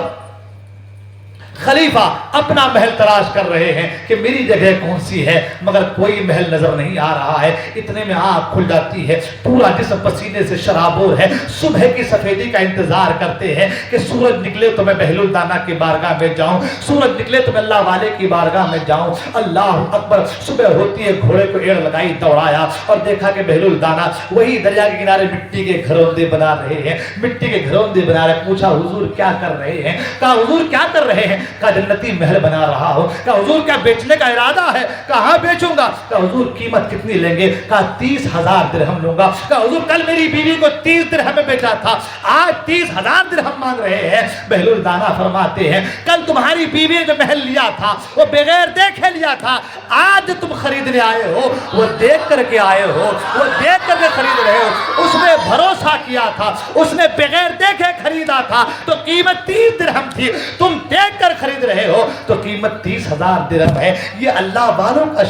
خلیفہ اپنا محل تلاش کر رہے ہیں کہ میری جگہ کون سی ہے، مگر کوئی محل نظر نہیں آ رہا ہے۔ اتنے میں آنکھ کھل جاتی ہے، پورا جسم پسینے سے شرابور ہے، صبح کی سفیدی کا انتظار کرتے ہیں کہ سورج نکلے تو میں بہل الدانہ کی بارگاہ میں جاؤں، سورج نکلے تو میں اللہ والے کی بارگاہ میں جاؤں۔ اللہ اکبر۔ صبح ہوتی ہے، گھوڑے کو ایڑ لگائی، دوڑایا اور دیکھا کہ بہل الدانہ وہی دریا کے کنارے مٹی کے گھروندے بنا رہے ہیں، مٹی کے گھروندے بنا رہے ہیں۔ پوچھا حضور کیا کر رہے ہیں؟ کہا حضور کیا کر رہے ہیں؟ کہا جنتی محل بنا رہا ہو۔ کہا حضور کیا بیچنے کا ارادہ ہے؟ کہاں بیچوں گا؟ کہا حضور قیمت کتنی لیں گے؟ کہا 30,000 درہم لوں گا۔ کہا حضور کل میری بیوی کو 30 درہم میں بیچا تھا، آج 30,000 درہم مانگ رہے ہیں۔ بہل الدانہ فرماتے ہیں کل تمہاری بیوی نے جو محل لیا تھا وہ بغیر دیکھے لیا تھا، آج تم خریدنے آئے ہو وہ دیکھ کر کے آئے ہو، وہ دیکھ کر کے خرید رہے ہو۔ اس نے بھروسہ کیا تھا، اس نے بغیر دیکھے خریدا تھا تو قیمت 30 درہم تھی، تم دیکھ کر خرید رہے ہو تو قیمت 30,000 درہم ہے۔ یہ اللہ والوں کا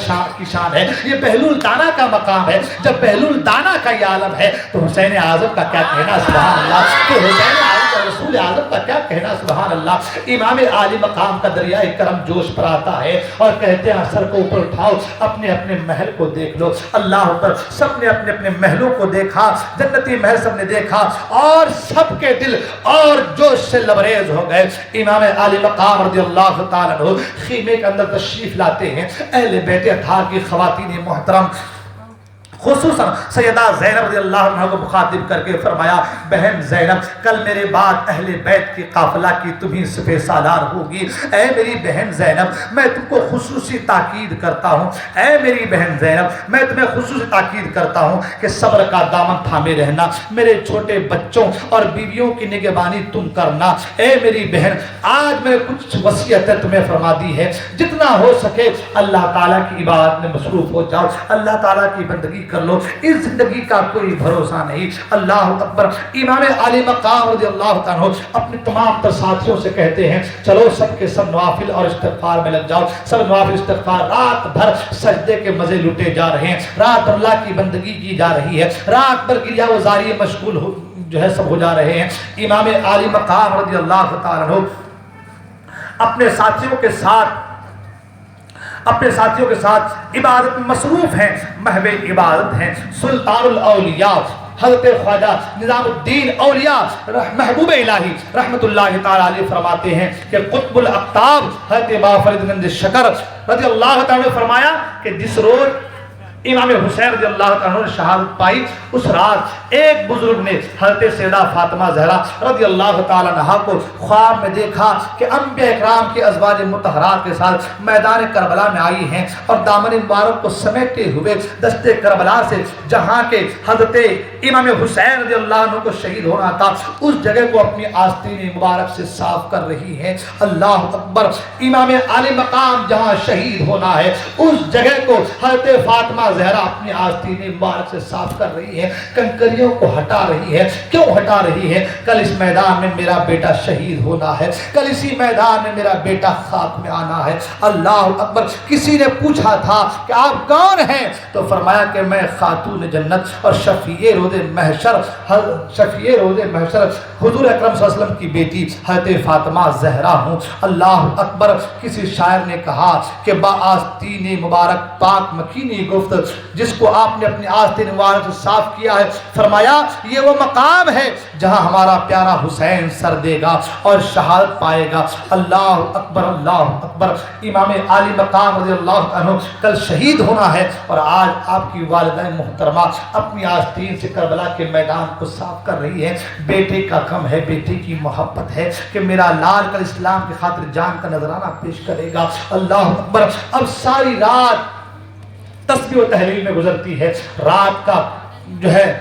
شان ہے، یہ بہل الدانہ کا مقام ہے۔ جب بہل الدانہ کا یہ عالم ہے تو حسین اعظم کا کیا کہنا سبحان اللہ، کہ حسین اعظم اور رسول اعظم کا کیا کہنا سبحان اللہ۔ امام عالی مقام کا دریائے کرم جوش پر آتا ہے اور کہتے ہیں سر کو اوپر اٹھاؤ، اپنے اپنے محل کو دیکھ لو۔ اللہ پر سب نے اپنے اپنے محلوں کو دیکھا، جنتی محل سب نے دیکھا اور سب کے دل اور جوش سے لبریز ہو گئے۔ امام عالی مقام رضی اللہ تعالیٰ عنہ خیمے کے اندر تشریف لاتے ہیں، اہل بیت اطہار کی خواتین محترم خصوصاً سیدہ زینب رضی اللہ عنہ کو مخاطب کر کے فرمایا بہن زینب کل میرے بعد اہل بیت کی قافلہ کی تمہیں سپہ سالار ہوگی۔ اے میری بہن زینب میں تم کو خصوصی تاکید کرتا ہوں، اے میری بہن زینب میں تمہیں خصوصی تاکید کرتا ہوں کہ صبر کا دامن تھامے رہنا، میرے چھوٹے بچوں اور بیویوں کی نگہبانی تم کرنا۔ اے میری بہن آج میں کچھ وصیتیں تمہیں فرما دی ہے، جتنا ہو سکے اللہ تعالیٰ کی عبادت میں مصروف ہو جاؤ، اللہ تعالیٰ کی بندگی کر لو، اس زندگی کا کوئی بھروسہ نہیں۔ اللہ اکبر۔ امام عالی مقام رضی اللہ عنہ اپنے تمام تر ساتھیوں سے کہتے ہیں چلو سب کے سب نوافل اور استغفار میں لگ جاؤ، سب نوافل استغفار، رات بھر سجدے کے مزے لوٹے جا رہے ہیں، رات بھر اللہ کی بندگی کی جا رہی ہے، رات بھر گریا وزاری مشغول جو ہے سب ہو جا رہے ہیں۔ امام عالی مقام رضی اللہ تعالیٰ عنہ اپنے ساتھیوں کے ساتھ عبادت میں مصروف ہیں، محو عبادت ہیں۔ سلطان الاولیاء حضرت خواجہ نظام الدین اولیاء محبوب الہی رحمت اللہ تعالی علیہ فرماتے ہیں کہ قطب الاقطاب حضرت بافرید گنج شکر رضی اللہ تعالی نے فرمایا کہ جس روز امام حسین رضی اللہ عنہ نے شہادت پائی اس رات ایک بزرگ نے حضرت سیدہ فاطمہ زہرا رضی اللہ تعالی عنہا کو خواب میں دیکھا کہ انبیاء اکرام کی ازواج مطہرات کے ساتھ میدان کربلا میں آئی ہیں اور دامن مبارک کو سمیٹے ہوئے دشت کربلا سے جہاں کے حضرت امام حسین رضی اللہ عنہ کو شہید ہونا تھا اس جگہ کو اپنی آستین مبارک سے صاف کر رہی ہیں۔ اللہ اکبر۔ امام عالی مقام جہاں شہید ہونا ہے اس جگہ کو حضرت فاطمہ زہرا اپنی آستین مبارک سے صاف کر رہی ہے، کنکریوں کو ہٹا رہی ہے۔ کیوں ہٹا رہی ہے؟ کل اس میدان میں میرا بیٹا شہید ہونا ہے، کل اسی میدان میں میرا بیٹا خاک میں آنا ہے۔ اللہ اکبر۔ کسی نے پوچھا تھا کہ آپ کون ہیں تو فرمایا کہ میں خاتون جنت اور شفیع روز محشر حضور اکرم صلی اللہ علیہ وسلم کی بیٹی حضرت فاطمہ زہرا ہوں۔ اللہ اکبر۔ کسی شاعر نے کہا کہ با آستین مبارک پاک مکینی گفت جس کو آپ نے اپنی آستین مبارک سے صاف کیا ہے، فرمایا یہ وہ مقام ہے جہاں ہمارا پیارا حسین سر دے گا اور شہادت پائے گا۔ اللہ اکبر، اللہ اکبر۔ امام عالی مقام رضی اللہ عنہ کل شہید ہونا ہے، اور آج آپ کی والدہ محترمہ اپنی آستین سے کربلا کے میدان کو صاف کر رہی ہے۔ بیٹے کا غم ہے، بیٹے کی محبت ہے کہ میرا لال کل اسلام کی خاطر جان کا نذرانہ پیش کرے گا۔ اللہ اکبر۔ اب ساری رات تسبیح و تحلیل میں گزرتی ہے، رات کا جو ہے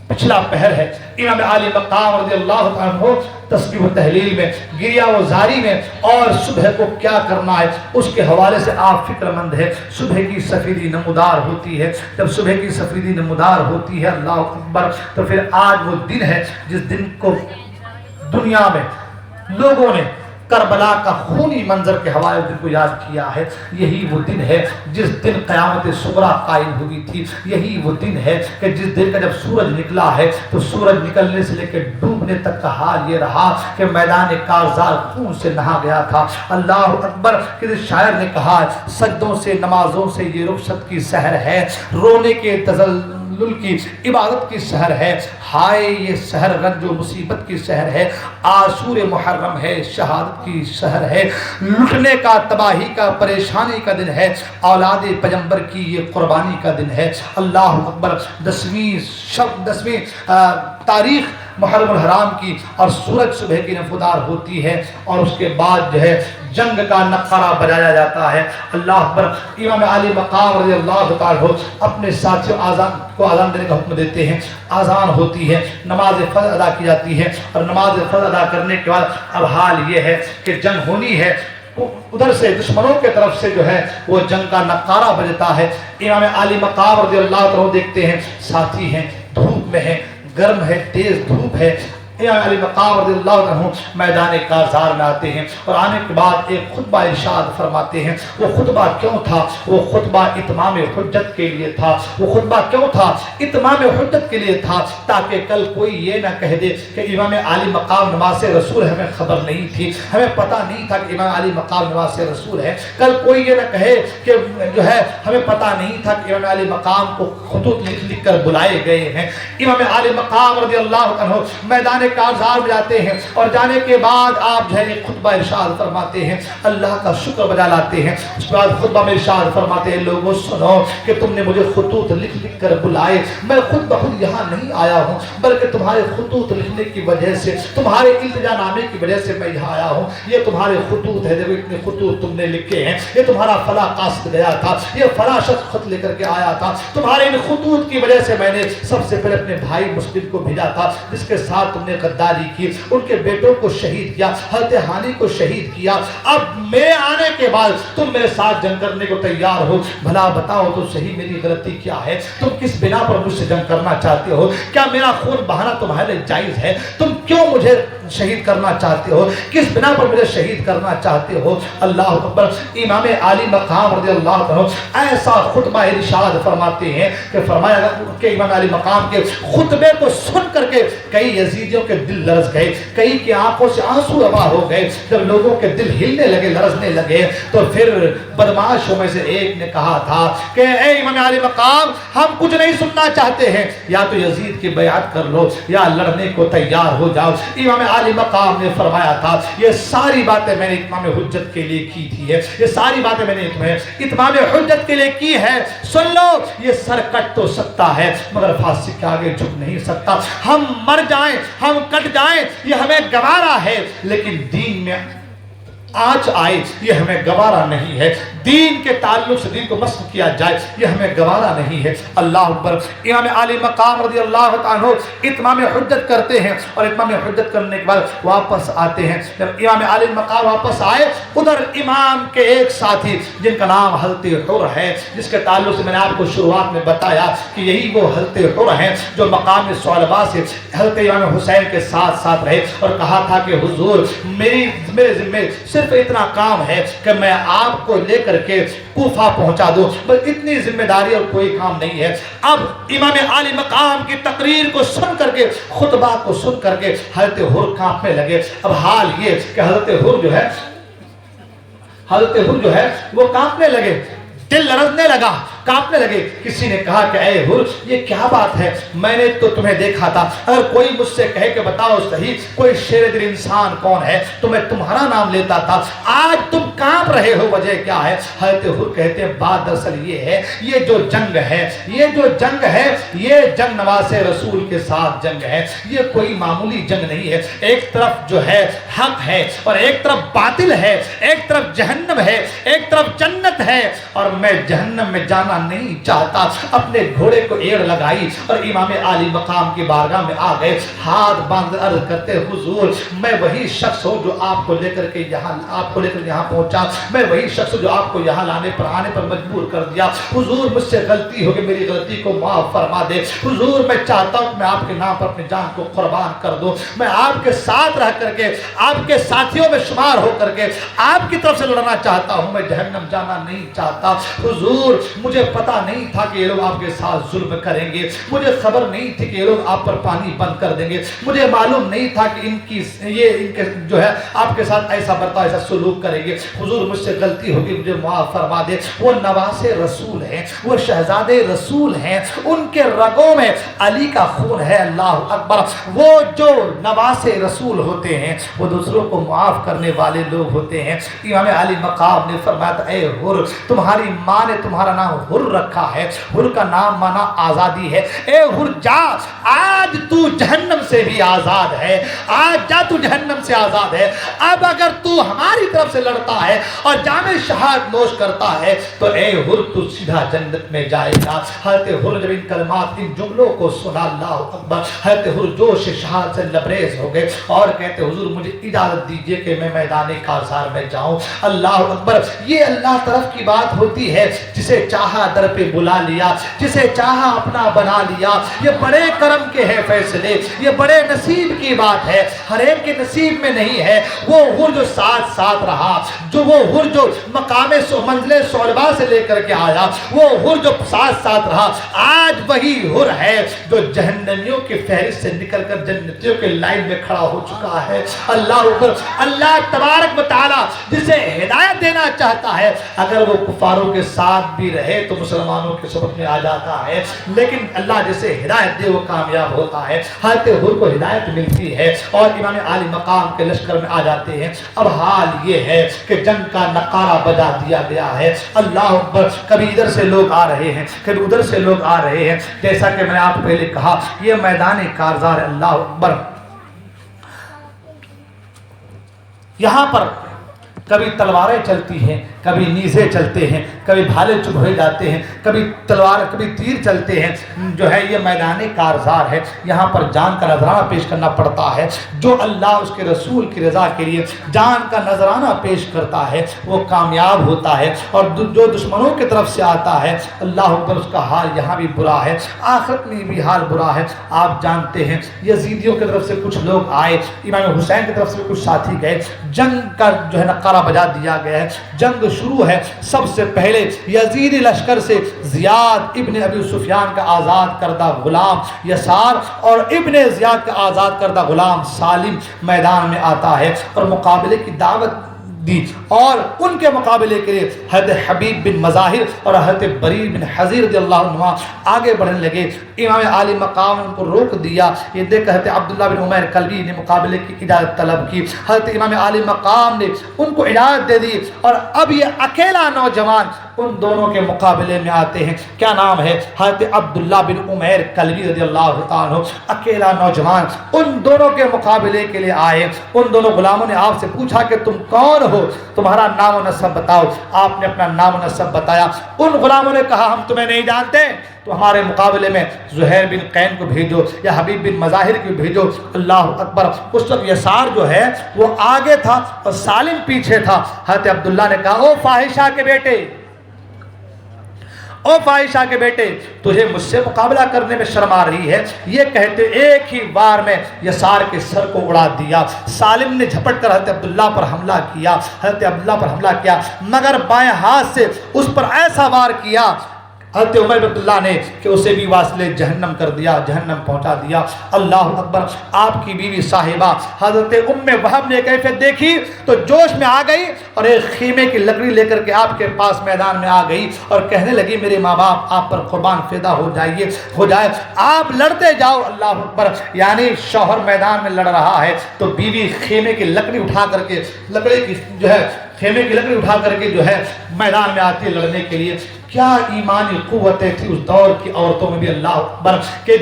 پچھلا پہر ہے، امام عالی مقام رضی اللہ عنہ تسبیح و تحلیل میں، گریہ و زاری میں، اور صبح کو کیا کرنا ہے اس کے حوالے سے آپ فکر مند ہے۔ صبح کی سفیدی نمودار ہوتی ہے، جب صبح کی سفیدی نمودار ہوتی ہے، اللہ اکبر، تو پھر آج وہ دن ہے جس دن کو دنیا میں لوگوں نے کربلا کا خونی منظر کے حوالے دن کو یاد کیا ہے۔ یہی وہ دن ہے جس دن قیامت صغریٰ قائم ہوئی تھی۔ یہی وہ دن ہے کہ جس دن کا جب سورج نکلا ہے تو سورج نکلنے سے لے کے ڈوبنے تک کا حال یہ رہا کہ میدان کارزار خون سے نہا گیا تھا۔ اللہ اکبر۔ کسی شاعر نے کہا سجدوں سے نمازوں سے یہ رخصت کی سحر ہے، رونے کے تزلزل کی عبادت کی سحر ہے، ہائے یہ سحر رنج و مصیبت کی سحر ہے، عاشور محرم ہے، شہادت کی سحر ہے، لٹنے کا، تباہی کا، پریشانی کا دن ہے، اولاد پیغمبر کی یہ قربانی کا دن ہے۔ اللہ اکبر۔ 10ویں تاریخ محرم الحرام کی، اور سورج صبح کی نمودار ہوتی ہے، اور اس کے بعد جو ہے جنگ کا نقرہ بجایا جاتا ہے۔ اللہ اکبر۔ امام علی مقام رضی اللہ تعالیٰ اپنے ساتھیوں کو آزان دینے کا حکم دیتے ہیں۔ آزان ہوتی ہے، نماز فرض ادا کی جاتی ہے، اور نماز فرض ادا کرنے کے بعد اب حال یہ ہے کہ جنگ ہونی ہے۔ ادھر سے دشمنوں کے طرف سے جو ہے وہ جنگ کا نقارہ بجتا ہے۔ امام علی مقام رضی اللہ تعالیٰ دیکھتے ہیں ساتھی ہیں، دھوپ میں ہیں، گرم ہے، تیز دھوپ ہے۔ امام علی مقام رضی اللہ عنہ میدان کارزار میں آتے ہیں، اور آنے کے بعد ایک خطبہ ارشاد فرماتے ہیں۔ وہ خطبہ کیوں تھا؟ وہ خطبہ اتمام حجت کے لیے تھا۔ وہ خطبہ کیوں تھا؟ اتمام حجت کے لیے تھا، تاکہ کل کوئی یہ نہ کہہ دے کہ امام علی مقام نواز رسول، ہمیں خبر نہیں تھی، ہمیں پتہ نہیں تھا کہ امام علی مقام نواز رسول ہے۔ کل کوئی یہ نہ کہے کہ جو ہے ہمیں پتہ نہیں تھا کہ امام علی مقام کو خطوط لکھ کر بلائے گئے ہیں۔ امام علی مقام رضی اللہ عنہ میدان کارزار میں جاتے ہیں، اور جانے کے بعد آپ جو ہے ایک خطبہ ارشاد فرماتے ہیں، اللہ کا شکر بجا لاتے ہیں۔ اس کے بعد خطبہ میں ارشاد فرماتے ہیں، لوگوں سنو کہ تم نے مجھے خطوط لکھ کر بلائے، میں خود بخود یہاں نہیں آیا ہوں، بلکہ تمہارے خطوط لکھنے کی وجہ سے، تمہارے التجا نامے کی وجہ سے میں یہاں آیا ہوں۔ یہ تمہارے خطوط ہے، دیکھو اتنے خطوط تم نے لکھے ہیں، یہ تمہارا فلاں قاصد گیا تھا، یہ فلاں شخص خط لے کر کے آیا تھا، تمہارے ان خطوط کی وجہ سے میں نے سب سے پہلے اپنے بھائی مسلم کو بھیجا تھا، جس کے ساتھ تم نے غداری کی، ان کے بیٹوں کو شہید کیا، حضرت ہانی کو شہید کیا۔ اب میں آنے کے بعد تم میرے ساتھ جنگ کرنے کو تیار ہو، بھلا بتاؤ تو صحیح میری غلطی کیا ہے؟ تم کس بنا پر مجھ سے جنگ کرنا چاہتے ہو؟ کیا میرا خون بہانا تمہارے جائز ہے؟ تم کیوں مجھے شہید کرنا چاہتے ہو؟ کس بنا پر مجھے شہید کرنا چاہتے ہو؟ اللہ اکبر۔ امام علی مقام رضی اللہ عنہ ایسا خطبہ ارشاد فرماتے ہیں کہ فرمایا کہ امام علی مقام کے خطبے کو سن کر کے کئی یزیدیوں کے دل لرز گئے، کئی کی آنکھوں سے آنسو روا ہو گئے۔ جب لوگوں کے دل ہلنے لگے، لرزنے لگے، تو پھر بدماشوں میں سے ایک نے کہا تھا کہ اے امام علی مقام، ہم کچھ نہیں سننا چاہتے ہیں، یا تو یزید کی بیعت کر لو یا لڑنے کو تیار ہو جاؤ۔ امام علی مقام نے فرمایا تھا، یہ ساری باتیں میں نے اتمام حجت کے لیے کی تھی ہے، یہ ساری باتیں میں نے اتمام حجت کے لیے کی ہے۔ سن لو، یہ سر کٹ تو سکتا ہے مگر پھانسی کے آگے جھک نہیں سکتا۔ ہم مر جائیں، ہم کٹ جائیں، یہ ہمیں گوارا ہے، لیکن دین میں آج آئے یہ ہمیں گوارا نہیں ہے، دین کے تعلق سے دین کو مسخ کیا جائے یہ ہمیں گوارا نہیں ہے۔ اللہ اکبر۔ امام علی مقام رضی اللہ عنہ اتمام حجت کرتے ہیں، اور اتمام حجت کرنے کے بعد واپس آتے ہیں۔ جب امام علی مقام واپس آئے، ادھر امام کے ایک ساتھی جن کا نام حضرت حر ہے، جس کے تعلق سے میں نے آپ کو شروعات میں بتایا کہ یہی وہ حضرت حر ہیں جو مقام صلبہ سے حضرت امام حسین کے ساتھ ساتھ رہے، اور کہا تھا کہ حضور میرے ذمے صرف اتنا کام ہے کہ میں آپ کو لے کر کے کوفہ پہنچا دوں، بس اتنی ذمہ داری اور کوئی کام نہیں ہے۔ اب امام علی مقام کی تقریر کو سن کر کے، خطبہ کو سن کر کے حضرت حر کانپنے لگے۔ اب حال یہ کہ حضرت حر جو ہے وہ کانپنے لگے، دل لرزنے لگا، کانپنے لگے. کسی نے کہا کہ اے حر یہ کیا بات ہے, میں نے تو تمہیں دیکھا تھا, اگر کوئی مجھ سے کہے کہ بتاؤ صحیح کوئی شیر دل انسان کون ہے تو میں تمہارا نام لیتا تھا, آج تم کانپ رہے ہو, وجہ کیا ہے؟ حضرت حر کہتے ہیں بات دراصل یہ ہے, یہ جو جنگ ہے, یہ جو جنگ ہے, یہ جنگ نواز رسول کے ساتھ جنگ ہے, یہ کوئی معمولی جنگ نہیں ہے. ایک طرف جو ہے حق ہے اور ایک طرف باطل ہے, ایک طرف جہنم ہے ایک طرف جنت ہے, اور میں جہنم میں جانا نہیں چاہتا. اپنے گھوڑے کو ایڑ لگائی اور امام عالی مقام کی بارگاہ میں آ گئے, ہاتھ باندھ عرض کرتے حضور میں وہی شخص ہوں جو آپ کو لے کر یہاں پہنچا, میں وہی شخص جو آپ کو یہاں آنے پر مجبور کر دیا. حضور مجھ سے غلطی ہو گئی, میری غلطی کو معاف فرما دے. حضور میں چاہتا ہوں کہ میں آپ کے نام پر اپنی جان کو قربان کر دوں, میں آپ کے ساتھ رہ کر کے آپ کے ساتھیوں میں شمار ہو کر کے آپ کی طرف سے لڑنا چاہتا ہوں, میں جہنم جانا نہیں چاہتا. حضور مجھے پتا نہیں تھا کہ یہ لوگ آپ کے ساتھ ظلم کریں گے, مجھے خبر نہیں تھی کہ یہ لوگ آپ پر پانی بند کر دیں گے, مجھے معلوم نہیں تھا کہ ان کے جو ہے آپ کے ساتھ ایسا برتاؤ ایسا سلوک کریں گے. حضور مجھ سے غلطی ہوگی, مجھے معاف فرما دے. وہ نواز رسول ہیں, وہ شہزادے رسول ہیں, ان کے رگوں میں علی کا خون ہے. اللہ اکبر. وہ جو نواز رسول ہوتے ہیں وہ دوسروں کو معاف کرنے والے لوگ ہوتے ہیں. امام علی مقام نے فرمایا اے حر تمہاری ماں نے تمہارا نام حر رکھا ہے, حر کا نام مانا آزادی ہے. اے حر جا, آج تو جہنم سے بھی آزاد ہے, آج جا تو جہنم سے آزاد ہے. اب اگر تو ہماری طرف سے لڑتا ہے اور جامع شہادت نوش کرتا ہے تو اے حر تو سیدھا جنت میں جائے گا. حضرت حر جب ان کلمات ان جملوں کو سنا, اللہ اکبر, حضرت حر جوش شہادت سے لبریز ہو گئے اور کہتے حضور مجھے اجازت دیجئے کہ میں میدان کارزار میں جاؤں. اللہ اکبر. یہ اللہ طرف کی بات ہوتی ہے, جسے چاہا در پہ بلا لیا, جسے چاہا اپنا بنا لیا. یہ بڑے کرم کے ہیں فیصلے, یہ بڑے نصیب کی بات ہے, ہر ایک کے نصیب میں نہیں ہے. وہ حر جو ساتھ رہا, جو وہ حر جو مقام منزل صعبہ سے لے کر کے آیا, وہ حر جو ساتھ رہا, آج وہی حر ہے جو جہنمیوں کی فہرست سے نکل کر جنتیوں کے لائن میں کھڑا ہو چکا ہے. اللہ اکبر. اللہ تبارک و تعالی جسے ہدایت دینا چاہتا ہے, اگر وہ کفاروں کے ساتھ بھی رہے تو مسلمانوں کے صحبت میں آ جاتا ہے, لیکن اللہ جسے ہدایت دے وہ کامیاب ہوتا ہے. حضرت حر کو ہدایت ملتی ہے اور امام عالی مقام کے لشکر میں آ جاتے ہیں. اب حال یہ ہے کہ جنگ کا نقارہ بجا دیا گیا ہے. اللہ اکبر. کبھی ادھر سے لوگ آ رہے ہیں, کبھی ادھر سے لوگ آ رہے ہیں. جیسا کہ میں نے آپ کو پہلے کہا یہ میدان کارزار ہے. اللہ اکبر. یہاں پر کبھی تلواریں چلتی ہیں, کبھی نیزے چلتے ہیں, کبھی بھالے چبھوئے جاتے ہیں, کبھی تلوار کبھی تیر چلتے ہیں. جو ہے یہ میدان کارزار ہے, یہاں پر جان کا نذرانہ پیش کرنا پڑتا ہے. جو اللہ اس کے رسول کی رضا کے لیے جان کا نذرانہ پیش کرتا ہے وہ کامیاب ہوتا ہے, اور جو دشمنوں کی طرف سے آتا ہے اللہ اکبر اس کا حال یہاں بھی برا ہے, آخرت میں بھی حال برا ہے. آپ جانتے ہیں یزیدیوں کی طرف سے کچھ لوگ آئے, امام حسین کی طرف سے کچھ ساتھی گئے, جنگ کا جو ہے نقارہ بجا دیا گیا ہے. جنگ شروع ہے. سب سے پہلے یزید لشکر سے زیاد ابن ابی سفیان کا آزاد کردہ غلام یسار اور ابن زیاد کا آزاد کردہ غلام سالم میدان میں آتا ہے اور مقابلے کی دعوت دی, اور ان کے مقابلے کے لیے حضرت حبیب بن مظاہر اور حضرت بری بن حضیر رضی اللہ عنہ آگے بڑھنے لگے. امام عالی مقام ان کو روک دیا. یہ دیکھ حضرت عبداللہ بن عمیر کلبی نے مقابلے کی اجازت طلب کی. حضرت امام عالی مقام نے ان کو اجازت دے دی, اور اب یہ اکیلا نوجوان ان دونوں کے مقابلے میں آتے ہیں. کیا نام ہے؟ حضرت عبداللہ بن عمیر کلبی رضی اللہ تعالیٰ عنہ. اکیلا نوجوان ان دونوں کے مقابلے کے لیے آئے. ان دونوں غلاموں نے آپ سے پوچھا کہ تم کون ہو, تمہارا نام و نسب بتاؤ. آپ نے اپنا نام و نسب بتایا. ان غلاموں نے کہا ہم تمہیں نہیں جانتے, تو ہمارے مقابلے میں زہیر بن قین کو بھیجو یا حبیب بن مظاہر کو بھیجو. اللہ اکبر. اس وقت یسار جو ہے وہ آگے تھا اور سالم پیچھے تھا. حضرت عبداللہ نے کہا او فاحشہ کے بیٹے, او فاحشہ کے بیٹے, تجھے مجھ سے مقابلہ کرنے میں شرم آ رہی ہے. یہ کہتے ایک ہی بار میں یسار کے سر کو اڑا دیا. سالم نے جھپٹ کر حضرت عبداللہ پر حملہ کیا, مگر بائیں ہاتھ سے اس پر ایسا وار کیا حضرت عمر بن عبداللہ نے کہ اسے بھی واصل جہنم کر دیا، جہنم پہنچا دیا۔ اللہ اکبر۔ آپ کی بیوی صاحبہ حضرت ام وہب نے کیفیت دیکھی تو جوش میں آ گئی اور ایک خیمے کی لکڑی لے کر کے آپ کے پاس میدان میں آ گئی اور کہنے لگی میرے ماں باپ آپ پر قربان فدا ہو جائے، آپ لڑتے جاؤ۔ اللہ اکبر۔ یعنی شوہر میدان میں لڑ رہا ہے تو بیوی خیمے کی لکڑی اٹھا کر کے خیمے کی لکڑی اٹھا کر کے میدان میں آتی ہے لڑنے کے لیے۔ کیا ایمانی قوتیں تھی اس دور کی عورتوں میں بھی، اللہ اکبر، کہ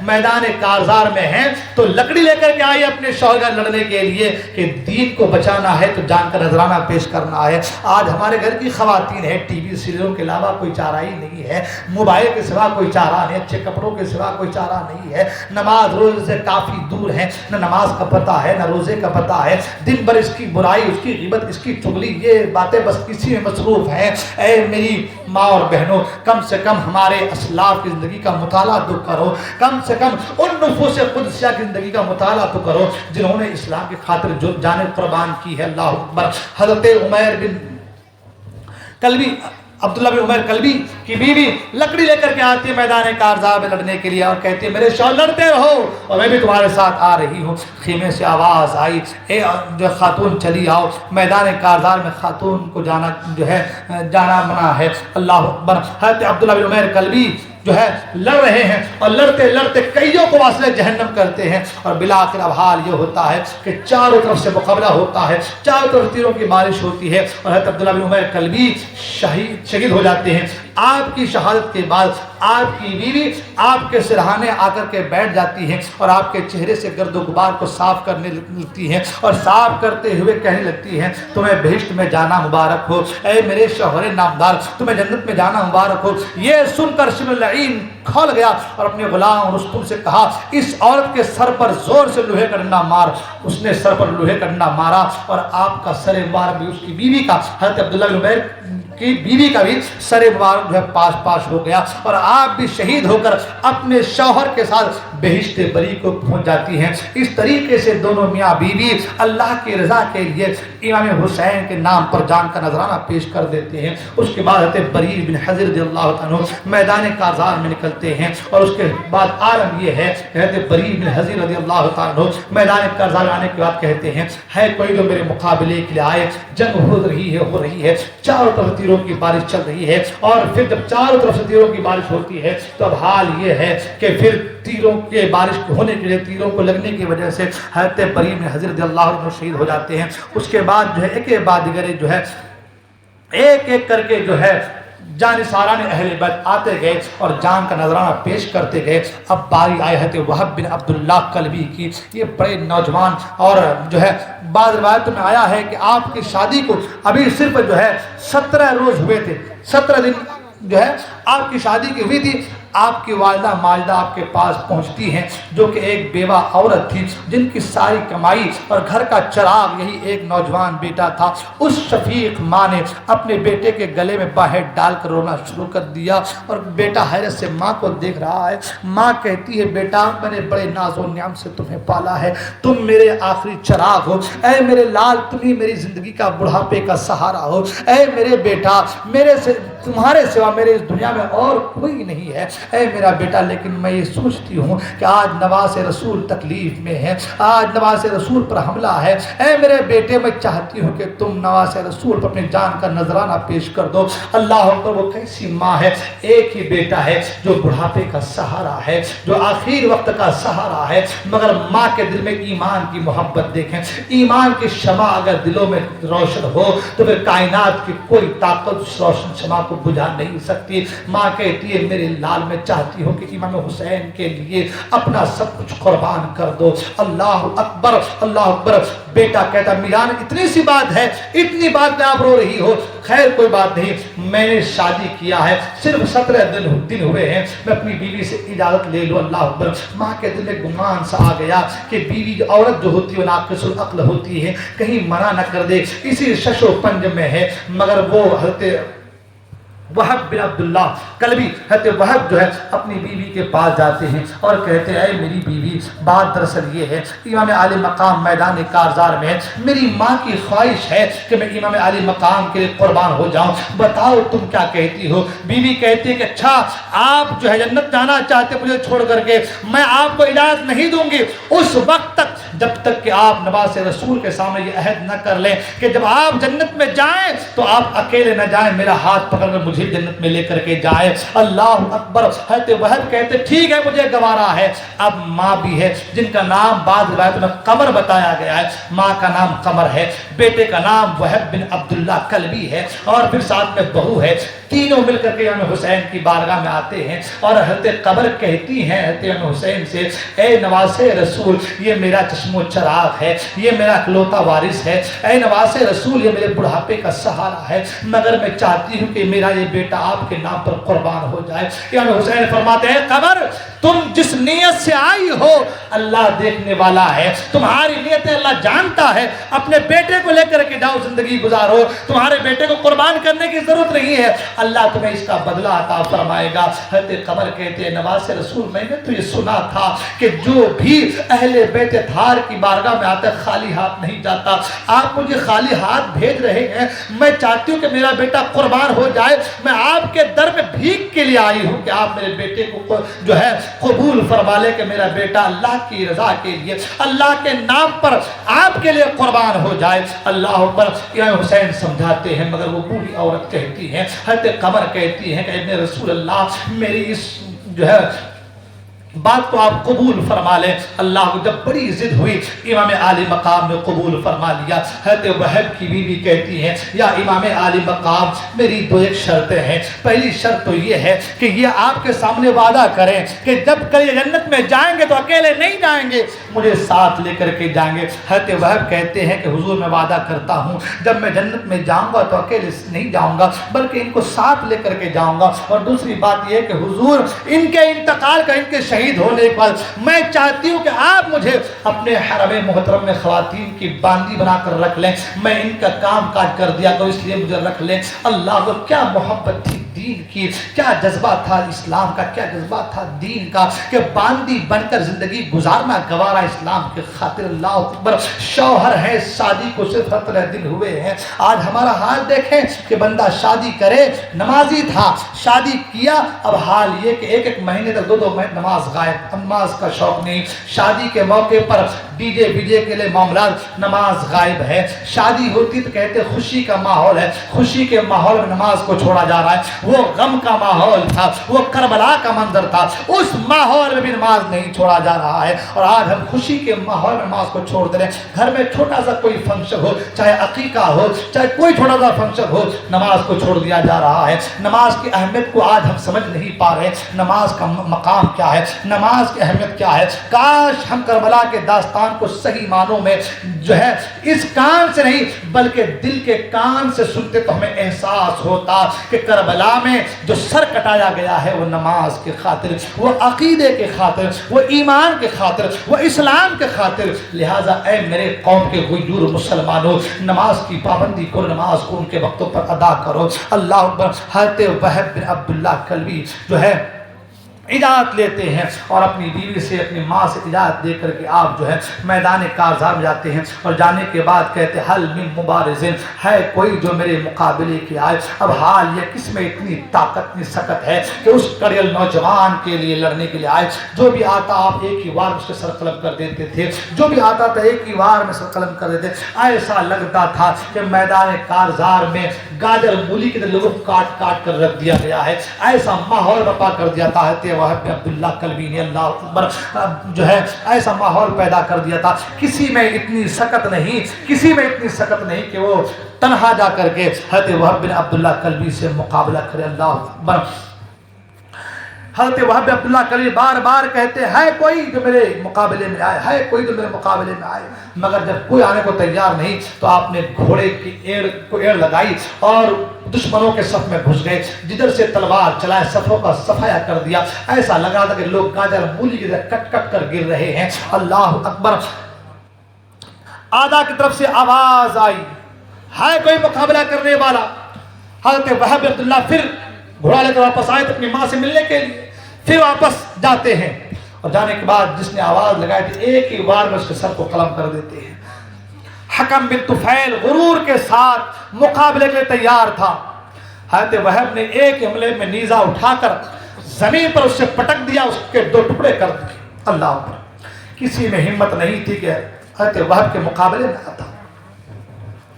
میدان کارزار میں ہیں تو لکڑی لے کر کے آئی اپنے شوہر کا لڑنے کے لیے کہ دین کو بچانا ہے تو جان کا نذرانہ پیش کرنا ہے۔ آج ہمارے گھر کی خواتین ہیں، ٹی وی سیریلوں کے علاوہ کوئی چارہ ہی نہیں ہے، موبائل کے سوا کوئی چارہ نہیں، اچھے کپڑوں کے سوا کوئی چارہ نہیں ہے، نماز روزے سے کافی دور ہے، نہ نماز کا پتہ ہے نہ روزے کا پتہ ہے، دن بھر اس کی برائی، اس کی غیبت، اس کی چغلی، یہ باتیں بس اسی میں مصروف ہیں۔ اے میری ماں اور بہنوں، کم سے کم ہمارے اسلاف کی زندگی کا مطالعہ تو کرو، کم سے کم ان نفوس قدسیہ کی زندگی کا مطالعہ تو کرو جنہوں نے اسلام کی خاطر جو جانیں قربان کی ہے۔ اللہ اکبر۔ حضرت عمیر بن کلبی، عبداللہ بن عمیر کلبی کی بیوی لکڑی لے کر کے آتی ہے میدان کارزار میں لڑنے کے لیے اور کہتی ہے میرے شوہر لڑتے رہو اور میں بھی تمہارے ساتھ آ رہی ہوں۔ خیمے سے آواز آئی، اے خاتون چلی آؤ، میدان کارزار میں خاتون کو جانا منع ہے۔ اللہ اکبر۔ حضرت عبداللہ بن عمیر کلبی لڑ رہے ہیں اور لڑتے لڑتے کئیوں کو واصل جہنم کرتے ہیں اور بالآخر اب حال یہ ہوتا ہے کہ چاروں طرف سے مقابلہ ہوتا ہے، چاروں طرف تیروں کی بارش ہوتی ہے اور حضرت عبداللہ بن عمیر کلبی شہید ہو جاتے ہیں۔ آپ کی شہادت کے بعد آپ کی بیوی آپ کے سرہانے آ کر کے بیٹھ جاتی ہیں اور آپ کے چہرے سے گرد و غبار کو صاف کرنے لگتی ہیں اور صاف کرتے ہوئے کہنے لگتی ہیں تمہیں بہشت میں جانا مبارک ہو، اے میرے شوہر نامدار تمہیں جنت میں جانا مبارک ہو۔ یہ سن کر شبل العین کھول گیا اور اپنے غلام رستم سے کہا اس عورت کے سر پر زور سے لوہے کا ڈنڈا مار۔ اس نے سر پر لوہے کا ڈنڈا مارا اور آپ کا سر مبارک بھی، اس کی بیوی کا، حضرت عبداللہ بن عمیر کی بیوی کا بھی سر مبارک پاش ہو گیا اور آپ بھی شہید ہو کر اپنے شوہر کے ساتھ بہشت بری کو پہنچ جاتی ہیں۔ اس طریقے سے دونوں میاں بیوی اللہ کی رضا کے لیے امام حسین کے نام پر جان کا نذرانہ پیش کر دیتے ہیں۔ اس کے بعد حضرت بری بن حضر رضی اللہ عنہ میدان کارزار میں نکلتے ہیں اور اس کے بعد عالم یہ ہے کہ حضرت بری بن حضر رضی اللہ عنہ میدان کارزار آنے کے بعد کہتے ہیں ہے کوئی جو میرے مقابلے کے لیے آئے، جنگ ہو رہی ہے، چاروں طرف تیروں کی بارش چل رہی ہے اور پھر جب چاروں طرف سے تیروں کی بارش ہوتی ہے تو اب حال یہ ہے کہ پھر تیروں کے بارش ہونے کے لیے، تیروں کو لگنے کی وجہ سے حضرت بری بن حضر رضی اللہ عنہ شہید ہو جاتے ہیں۔ اس کے بعد ایک کے بعد دیگر ایک ایک کر کے جانثاران اہل بیت آتے گئے اور جان کا نذرانہ پیش کرتے گئے۔ اب باری آئی حضرت وہب بن عبداللہ کلبی کی۔ یہ بڑے نوجوان اور بعض روایتوں میں آیا ہے کہ آپ کی شادی کو ابھی صرف 17 روز ہوئے تھے، 17 دن آپ کی شادی کی ہوئی تھی۔ آپ کی والدہ ماجدہ آپ کے پاس پہنچتی ہیں جو کہ ایک بیوہ عورت تھی جن کی ساری کمائی اور گھر کا چراغ یہی ایک نوجوان بیٹا تھا۔ اس شفیق ماں نے اپنے بیٹے کے گلے میں باہیں ڈال کر رونا شروع کر دیا اور بیٹا حیرت سے ماں کو دیکھ رہا ہے۔ ماں کہتی ہے بیٹا میں نے بڑے ناز و نعم سے تمہیں پالا ہے، تم میرے آخری چراغ ہو، اے میرے لال تم ہی میری زندگی کا بڑھاپے کا سہارا ہو، اے میرے بیٹا تمہارے سوا میرے اس دنیا میں اور کوئی نہیں ہے، اے میرا بیٹا۔ لیکن میں یہ سوچتی ہوں کہ آج نواز رسول تکلیف میں ہے، آج نواز رسول پر حملہ ہے، اے میرے بیٹے میں چاہتی ہوں کہ تم نواز رسول پر اپنی جان کا نذرانہ پیش کر دو۔ اللہ اکبر۔ وہ کیسی ماں ہے، ایک ہی بیٹا ہے جو بڑھاپے کا سہارا ہے، جو آخر وقت کا سہارا ہے، مگر ماں کے دل میں ایمان کی محبت دیکھیں، ایمان کی شمع اگر دلوں میں روشن ہو تو پھر کائنات کی کوئی طاقت اس روشن شمع کو بجھا نہیں سکتی۔ ماں کہتی ہے میرے لال میں چاہتی ہوں کہ امام حسین کے لیے اپنا سب کچھ قربان کر دو۔ اللہ اکبر، اللہ اکبر۔ بیٹا کہتا میران اتنی سی بات ہے، اتنی بات میں آپ رو رہی ہو، خیر کوئی بات نہیں، میں نے شادی کیا ہے، صرف 17 دن ہوئے ہیں، میں اپنی بیوی سے اجازت لے لوں۔ اللہ اکبر۔ ماں کے دل میں گمان سا آ گیا کہ بیوی عورت جو ہوتی ہے ناقص العقل ہوتی ہے، کہیں منع نہ کر دے، اسی شش و پنج میں ہے، مگر وہ حضرت وہب بن عبداللہ کلبی حضرت وہب جو ہے اپنی بیوی کے پاس جاتے ہیں اور کہتے ہیں اے میری بیوی، بات دراصل یہ ہے، امام عالی مقام میدان کارزار میں ہے، میری ماں کی خواہش ہے کہ میں امام عالی مقام کے لیے قربان ہو جاؤں، بتاؤ تم کیا کہتی ہو؟ بیوی کہتی ہے کہ اچھا آپ جو ہے جنت جانا چاہتے مجھے چھوڑ کر کے، میں آپ کو اجازت نہیں دوں گی اس وقت تک جب تک کہ آپ نواز رسول کے سامنے یہ عہد نہ کر لیں کہ جب آپ جنت میں جائیں تو آپ اکیلے نہ جائیں، میرا ہاتھ پکڑ کر مجھے جنت میں لے کر کے جائیں۔ اللہ اکبر۔ حضرت وہب کہتے ٹھیک ہے مجھے گوارا ہے۔ اب ماں بھی ہے جن کا نام بعض روایت میں قمر بتایا گیا ہے، ماں کا نام قمر ہے، بیٹے کا نام وہب بن عبداللہ کلبی ہے، اور پھر ساتھ میں بہو ہے، تینوں مل کر کے امام حسین کی بارگاہ میں آتے ہیں اور حضرت قمر کہتی ہیں حضرت امام حسین سے اے نواز رسول یہ میرا چشم و چراغ ہے، یہ میرا اکلوتا وارث ہے، اے نواز رسول یہ میرے بڑھاپے کا سہارا ہے، مگر میں چاہتی ہوں کہ میرا یہ بیٹا آپ کے نام پر قربان ہو جائے۔ امام حسین فرماتے ہیں قمر تم جس نیت سے آئی ہو اللہ دیکھنے والا ہے، تمہاری نیتیں اللہ جانتا ہے، اپنے بیٹے کو لے کر کے جاؤ زندگی گزارو، تمہارے بیٹے کو قربان کرنے کی ضرورت نہیں ہے، اللہ تمہیں اس کا بدلہ عطا فرمائے گا۔ حضرت قمر کہتے ہیں نواز رسول میں نے تو یہ سنا تھا کہ جو بھی اہل بیت طاہر کی بارگاہ میں آتا ہے خالی ہاتھ نہیں جاتا، آپ مجھے خالی ہاتھ بھیج رہے ہیں، میں چاہتی ہوں کہ میرا بیٹا قربان ہو جائے، میں آپ کے در میں بھیک کے لیے آئی ہوں کہ آپ میرے بیٹے کو جو ہے قبول فرما لے کہ میرا بیٹا اللہ کی رضا کے لیے اللہ کے نام پر آپ کے لیے قربان ہو جائے۔ اللہ اکبر۔ امام حسین سمجھاتے ہیں مگر وہ بوڑھی عورت کہتی ہے، حضرت قمر کہتی ہے کہ ابن رسول اللہ میری اس جو ہے بات کو آپ قبول فرما لیں۔ اللہ کو جب بڑی ضد ہوئی امام عالی مقام نے قبول فرما لیا۔ حضرت وہب کی بیوی کہتی ہیں یا امام عالی مقام میری دو ایک شرطیں ہیں، پہلی شرط تو یہ ہے کہ یہ آپ کے سامنے وعدہ کریں کہ جب کل یہ جنت میں جائیں گے تو اکیلے نہیں جائیں گے، مجھے ساتھ لے کر کے جائیں گے۔ حضرت وہب کہتے ہیں کہ حضور میں وعدہ کرتا ہوں جب میں جنت میں جاؤں گا تو اکیلے نہیں جاؤں گا بلکہ ان کو ساتھ لے کر کے جاؤں گا، اور دوسری بات یہ ہے کہ حضور ان کے انتقال کا ان کے شہید ہونے کے بعد میں چاہتی ہوں کہ آپ مجھے اپنے حرم محترم میں خواتین کی باندی بنا کر رکھ لیں، میں ان کا کام کاج کر دیا کروں، اس لیے مجھے رکھ لیں۔ اللہ کو کیا محبت تھی دین کی، کیا جذبہ تھا اسلام کا، کیا جذبہ تھا دین کا کہ باندی بن کر زندگی گزارنا گوارا اسلام کے خاطر۔ اللہ اکبر۔ شوہر ہے شادی کو صرف 17 دن ہوئے ہیں، آج ہمارا حال دیکھیں کہ بندہ شادی کرے، نمازی تھا شادی کیا، اب حال یہ کہ ایک مہینے تک 2 مہینے نماز غائب، نماز کا شوق نہیں، شادی کے موقع پر ڈی جے کے لئے معاملات، نماز غائب ہے، شادی ہوتی تو کہتے خوشی کا ماحول ہے، خوشی کے ماحول میں نماز کو چھوڑا جا رہا ہے، وہ غم کا ماحول تھا، وہ کربلا کا منظر تھا، اس ماحول میں بھی نماز نہیں چھوڑا جا رہا ہے، اور آج ہم خوشی کے ماحول میں نماز کو چھوڑ دے رہے ہیں۔ گھر میں چھوٹا سا کوئی فنکشن ہو، چاہے عقیقہ ہو، چاہے کوئی چھوٹا سا فنکشن ہو، نماز کو چھوڑ دیا جا رہا ہے۔ نماز کی اہمیت کو آج ہم سمجھ نہیں پا رہے، نماز کا مقام کیا ہے، نماز کی اہمیت کیا ہے۔ کاش ہم کربلا کے داستان کو صحیح معنوں میں جو ہے اس کان سے نہیں بلکہ دل کے کان سے سنتے تو ہمیں احساس ہوتا کہ کربلا میں جو سر کٹایا گیا ہے وہ نماز کے خاطر، وہ عقیدے کے خاطر، وہ ایمان کے خاطر، وہ اسلام کے خاطر۔ لہٰذا اے میرے قوم کے غیور مسلمانوں، نماز کی پابندی کرو، نماز کو ان کے وقتوں پر ادا کرو۔ اللہ اکبر۔ حضرت وہب بن عبداللہ کلبی جو ہے اجازت لیتے ہیں اور اپنی بیوی سے اپنی ماں سے اجازت دے کر کے آپ جو ہے میدان کارزار میں جاتے ہیں، اور جانے کے بعد کہتے ہیں حل من مبارزن، ہے کوئی جو میرے مقابلے کے آئے۔ اب حال یہ کس میں اتنی طاقت اتنی سکت ہے کہ اس کڑیل نوجوان کے لیے لڑنے کے لیے آئے، جو بھی آتا آپ ایک ہی وار اس کے سر قلم کر دیتے تھے، جو بھی آتا تھا ایک ہی وار میں سر قلم کر دیتے۔ ایسا لگتا تھا کہ میدان کارزار میں گاجر مولی کے لوگوں کو کاٹ کاٹ کر رکھ دیا گیا ہے، ایسا ماحول برپا کر دیا تھا وہب بن عبداللہ کلبی نے۔ اللہ اکبر۔ جو ہے ایسا ماحول پیدا کر دیا تھا، کسی میں اتنی سکت نہیں، کسی میں اتنی سکت نہیں کہ وہ تنہا جا کر کے حضرت وہب بن عبداللہ کلبی سے مقابلہ کرے۔ اللہ اکبر۔ حضرت وہب بن عبداللہ کلبی بار بار کہتے ہے کوئی جو میرے مقابلے میں آئے، ہے کوئی جو میرے مقابلے میں آئے، مگر جب کوئی آنے کو تیار نہیں تو آپ نے گھوڑے کی ایڑ لگائی اور دشمنوں کے صف میں گھس گئے، جدھر سے تلوار چلائے صفوں کا صفایا کر دیا، ایسا لگا تھا کہ لوگ گاجر مولی کی طرح کٹ کٹ کر گر رہے ہیں۔ اللہ اکبر۔ آدھا کی طرف سے آواز آئی، ہے کوئی مقابلہ کرنے والا؟ حضرت وہب بن عبداللہ پھر گھوڑا لے کر واپس آئے تو اپنی ماں سے ملنے کے لیے، پھر واپس جاتے ہیں، اور جانے کے بعد جس نے آواز لگائی تھی ایک ہی بار میں اس کے سر کو قلم کر دیتے ہیں۔ حکم بن طفیل غرور کے ساتھ مقابلے کے لیے تیار تھا، حضرت وہب نے ایک حملے میں نیزہ اٹھا کر زمین پر اس سے پٹک دیا، اس کے 2 ٹکڑے کر دیے۔ اللہ اکبر، کسی میں ہمت نہیں تھی کہ حضرت وہب کے مقابلے میں آتا۔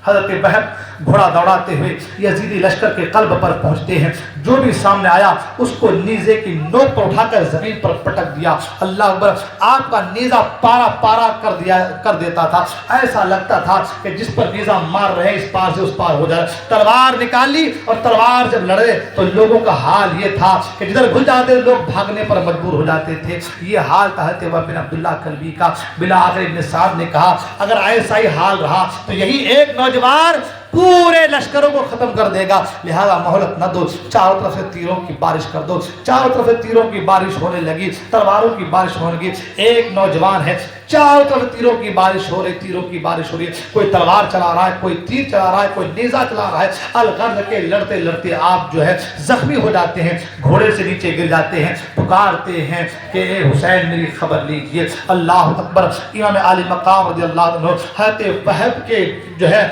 حضرت وہب گھوڑا دوڑاتے ہوئے یزیدی لشکر کے قلب پر پہنچتے ہیں، جو بھی سامنے آیا اس کو نیزے کی نوک پر اٹھا کر زمین پر پٹک دیا۔ اللہ اکبر، آپ کا نیزہ پارا پارا کر دیتا تھا، ایسا لگتا تھا کہ جس پر نیزہ مار رہے اس پار سے اس پار ہو جائے۔ تلوار نکالی اور تلوار جب لڑے تو لوگوں کا حال یہ تھا کہ جدھر گھل جاتے لوگ بھاگنے پر مجبور ہو جاتے تھے۔ یہ حال تھا حضرت وہب بن عبداللہ کلبی کا۔ بالآخر ابن سعد نے کہا اگر ایسا ہی حال رہا تو یہی ایک نوجوان پورے لشکروں کو ختم کر دے گا، لہذا مہلت نہ دو، چاروں طرف سے تیروں کی بارش کر دو۔ چاروں طرف سے تیروں کی بارش ہونے لگی، تلواروں کی بارش ہونے لگی۔ ایک نوجوان ہے، چاروں طرف تیروں کی بارش ہو رہی، تیروں کی بارش ہو رہی ہے، کوئی تلوار چلا رہا ہے، کوئی تیر چلا رہا ہے، کوئی نیزہ چلا رہا ہے۔ الغرض کے لڑتے لڑتے آپ جو ہے زخمی ہو جاتے ہیں، گھوڑے سے نیچے گر جاتے ہیں، پکارتے ہیں کہ اے حسین میری خبر لیجئے۔ اللہ اکبر، امام علی مقام رضی اللہ عنہ حضرت وہب کے جو ہے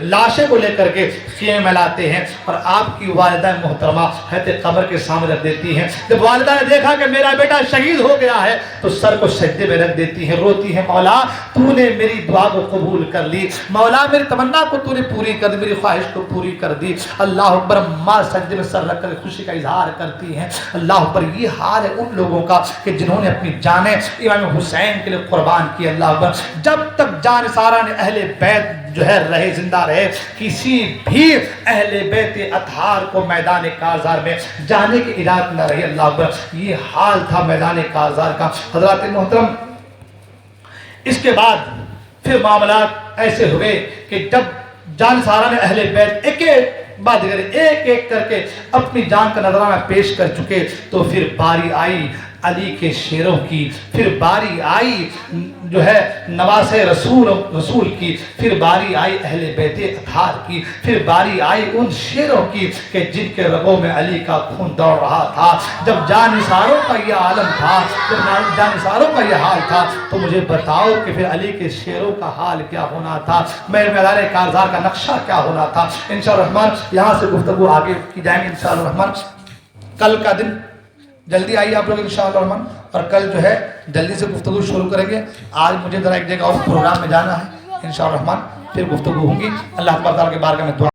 لاشیں کو لے کر کے خیمے میں لاتے ہیں اور آپ کی والدہ محترمہ حضرت قبر کے سامنے رکھ دیتی ہیں۔ جب والدہ نے دیکھا کہ میرا بیٹا شہید ہو گیا ہے تو سر کو سجدے میں رکھ دیتی ہیں، روتی ہیں، مولا تو نے میری دعا کو قبول کر لی، مولا میری تمنا کو تو نے پوری کر دی، میری خواہش کو پوری کر دی۔ اللہ اکبر، ماں سجدے میں سر رکھ کر خوشی کا اظہار کرتی ہیں۔ اللہ اکبر، یہ حال ہے ان لوگوں کا کہ جنہوں نے اپنی جانیں امام حسین کے لیے قربان کی۔ اللہ اکبر، جب تک جان سارا نے اہل بیت جو ہے رہے، زندہ رہے، کسی بھی اہل بیت اطہار کو میدان کارزار میں جانے کی اجازت نہ رہی۔ اللہ اکبر، یہ حال تھا میدان کارزار کا۔ حضرات محترم، اس کے بعد پھر معاملات ایسے ہوئے کہ جب جان سارا نے اہل بیت ایک ایک کر کے اپنی جان کا نذرانہ پیش کر چکے تو پھر باری آئی علی کے شیروں کی، پھر باری آئی جو ہے نواسے رسول کی، پھر باری آئی اہل بیت اطہار کی، پھر باری آئی ان شیروں کی کہ جن کے رگوں میں علی کا خون دوڑ رہا تھا۔ جب جانثاروں کا یہ عالم تھا، جب جانثاروں کا یہ حال تھا تو مجھے بتاؤ کہ پھر علی کے شیروں کا حال کیا ہونا تھا، میدان کارزار کا نقشہ کیا ہونا تھا۔ انشاءاللہ الرحمن یہاں سے گفتگو آگے کی جائیں گے انشاءاللہ الرحمن۔ کل کا دن جلدی آئیے آپ لوگ انشاءاللہ الرحمن، اور کل جو ہے جلدی سے گفتگو شروع کریں گے۔ آج مجھے ذرا ایک جگہ اور پروگرام میں جانا ہے، انشاءاللہ الرحمن پھر گفتگو ہوگی۔ اللہ تعالیٰ کے بارگاہ میں دعا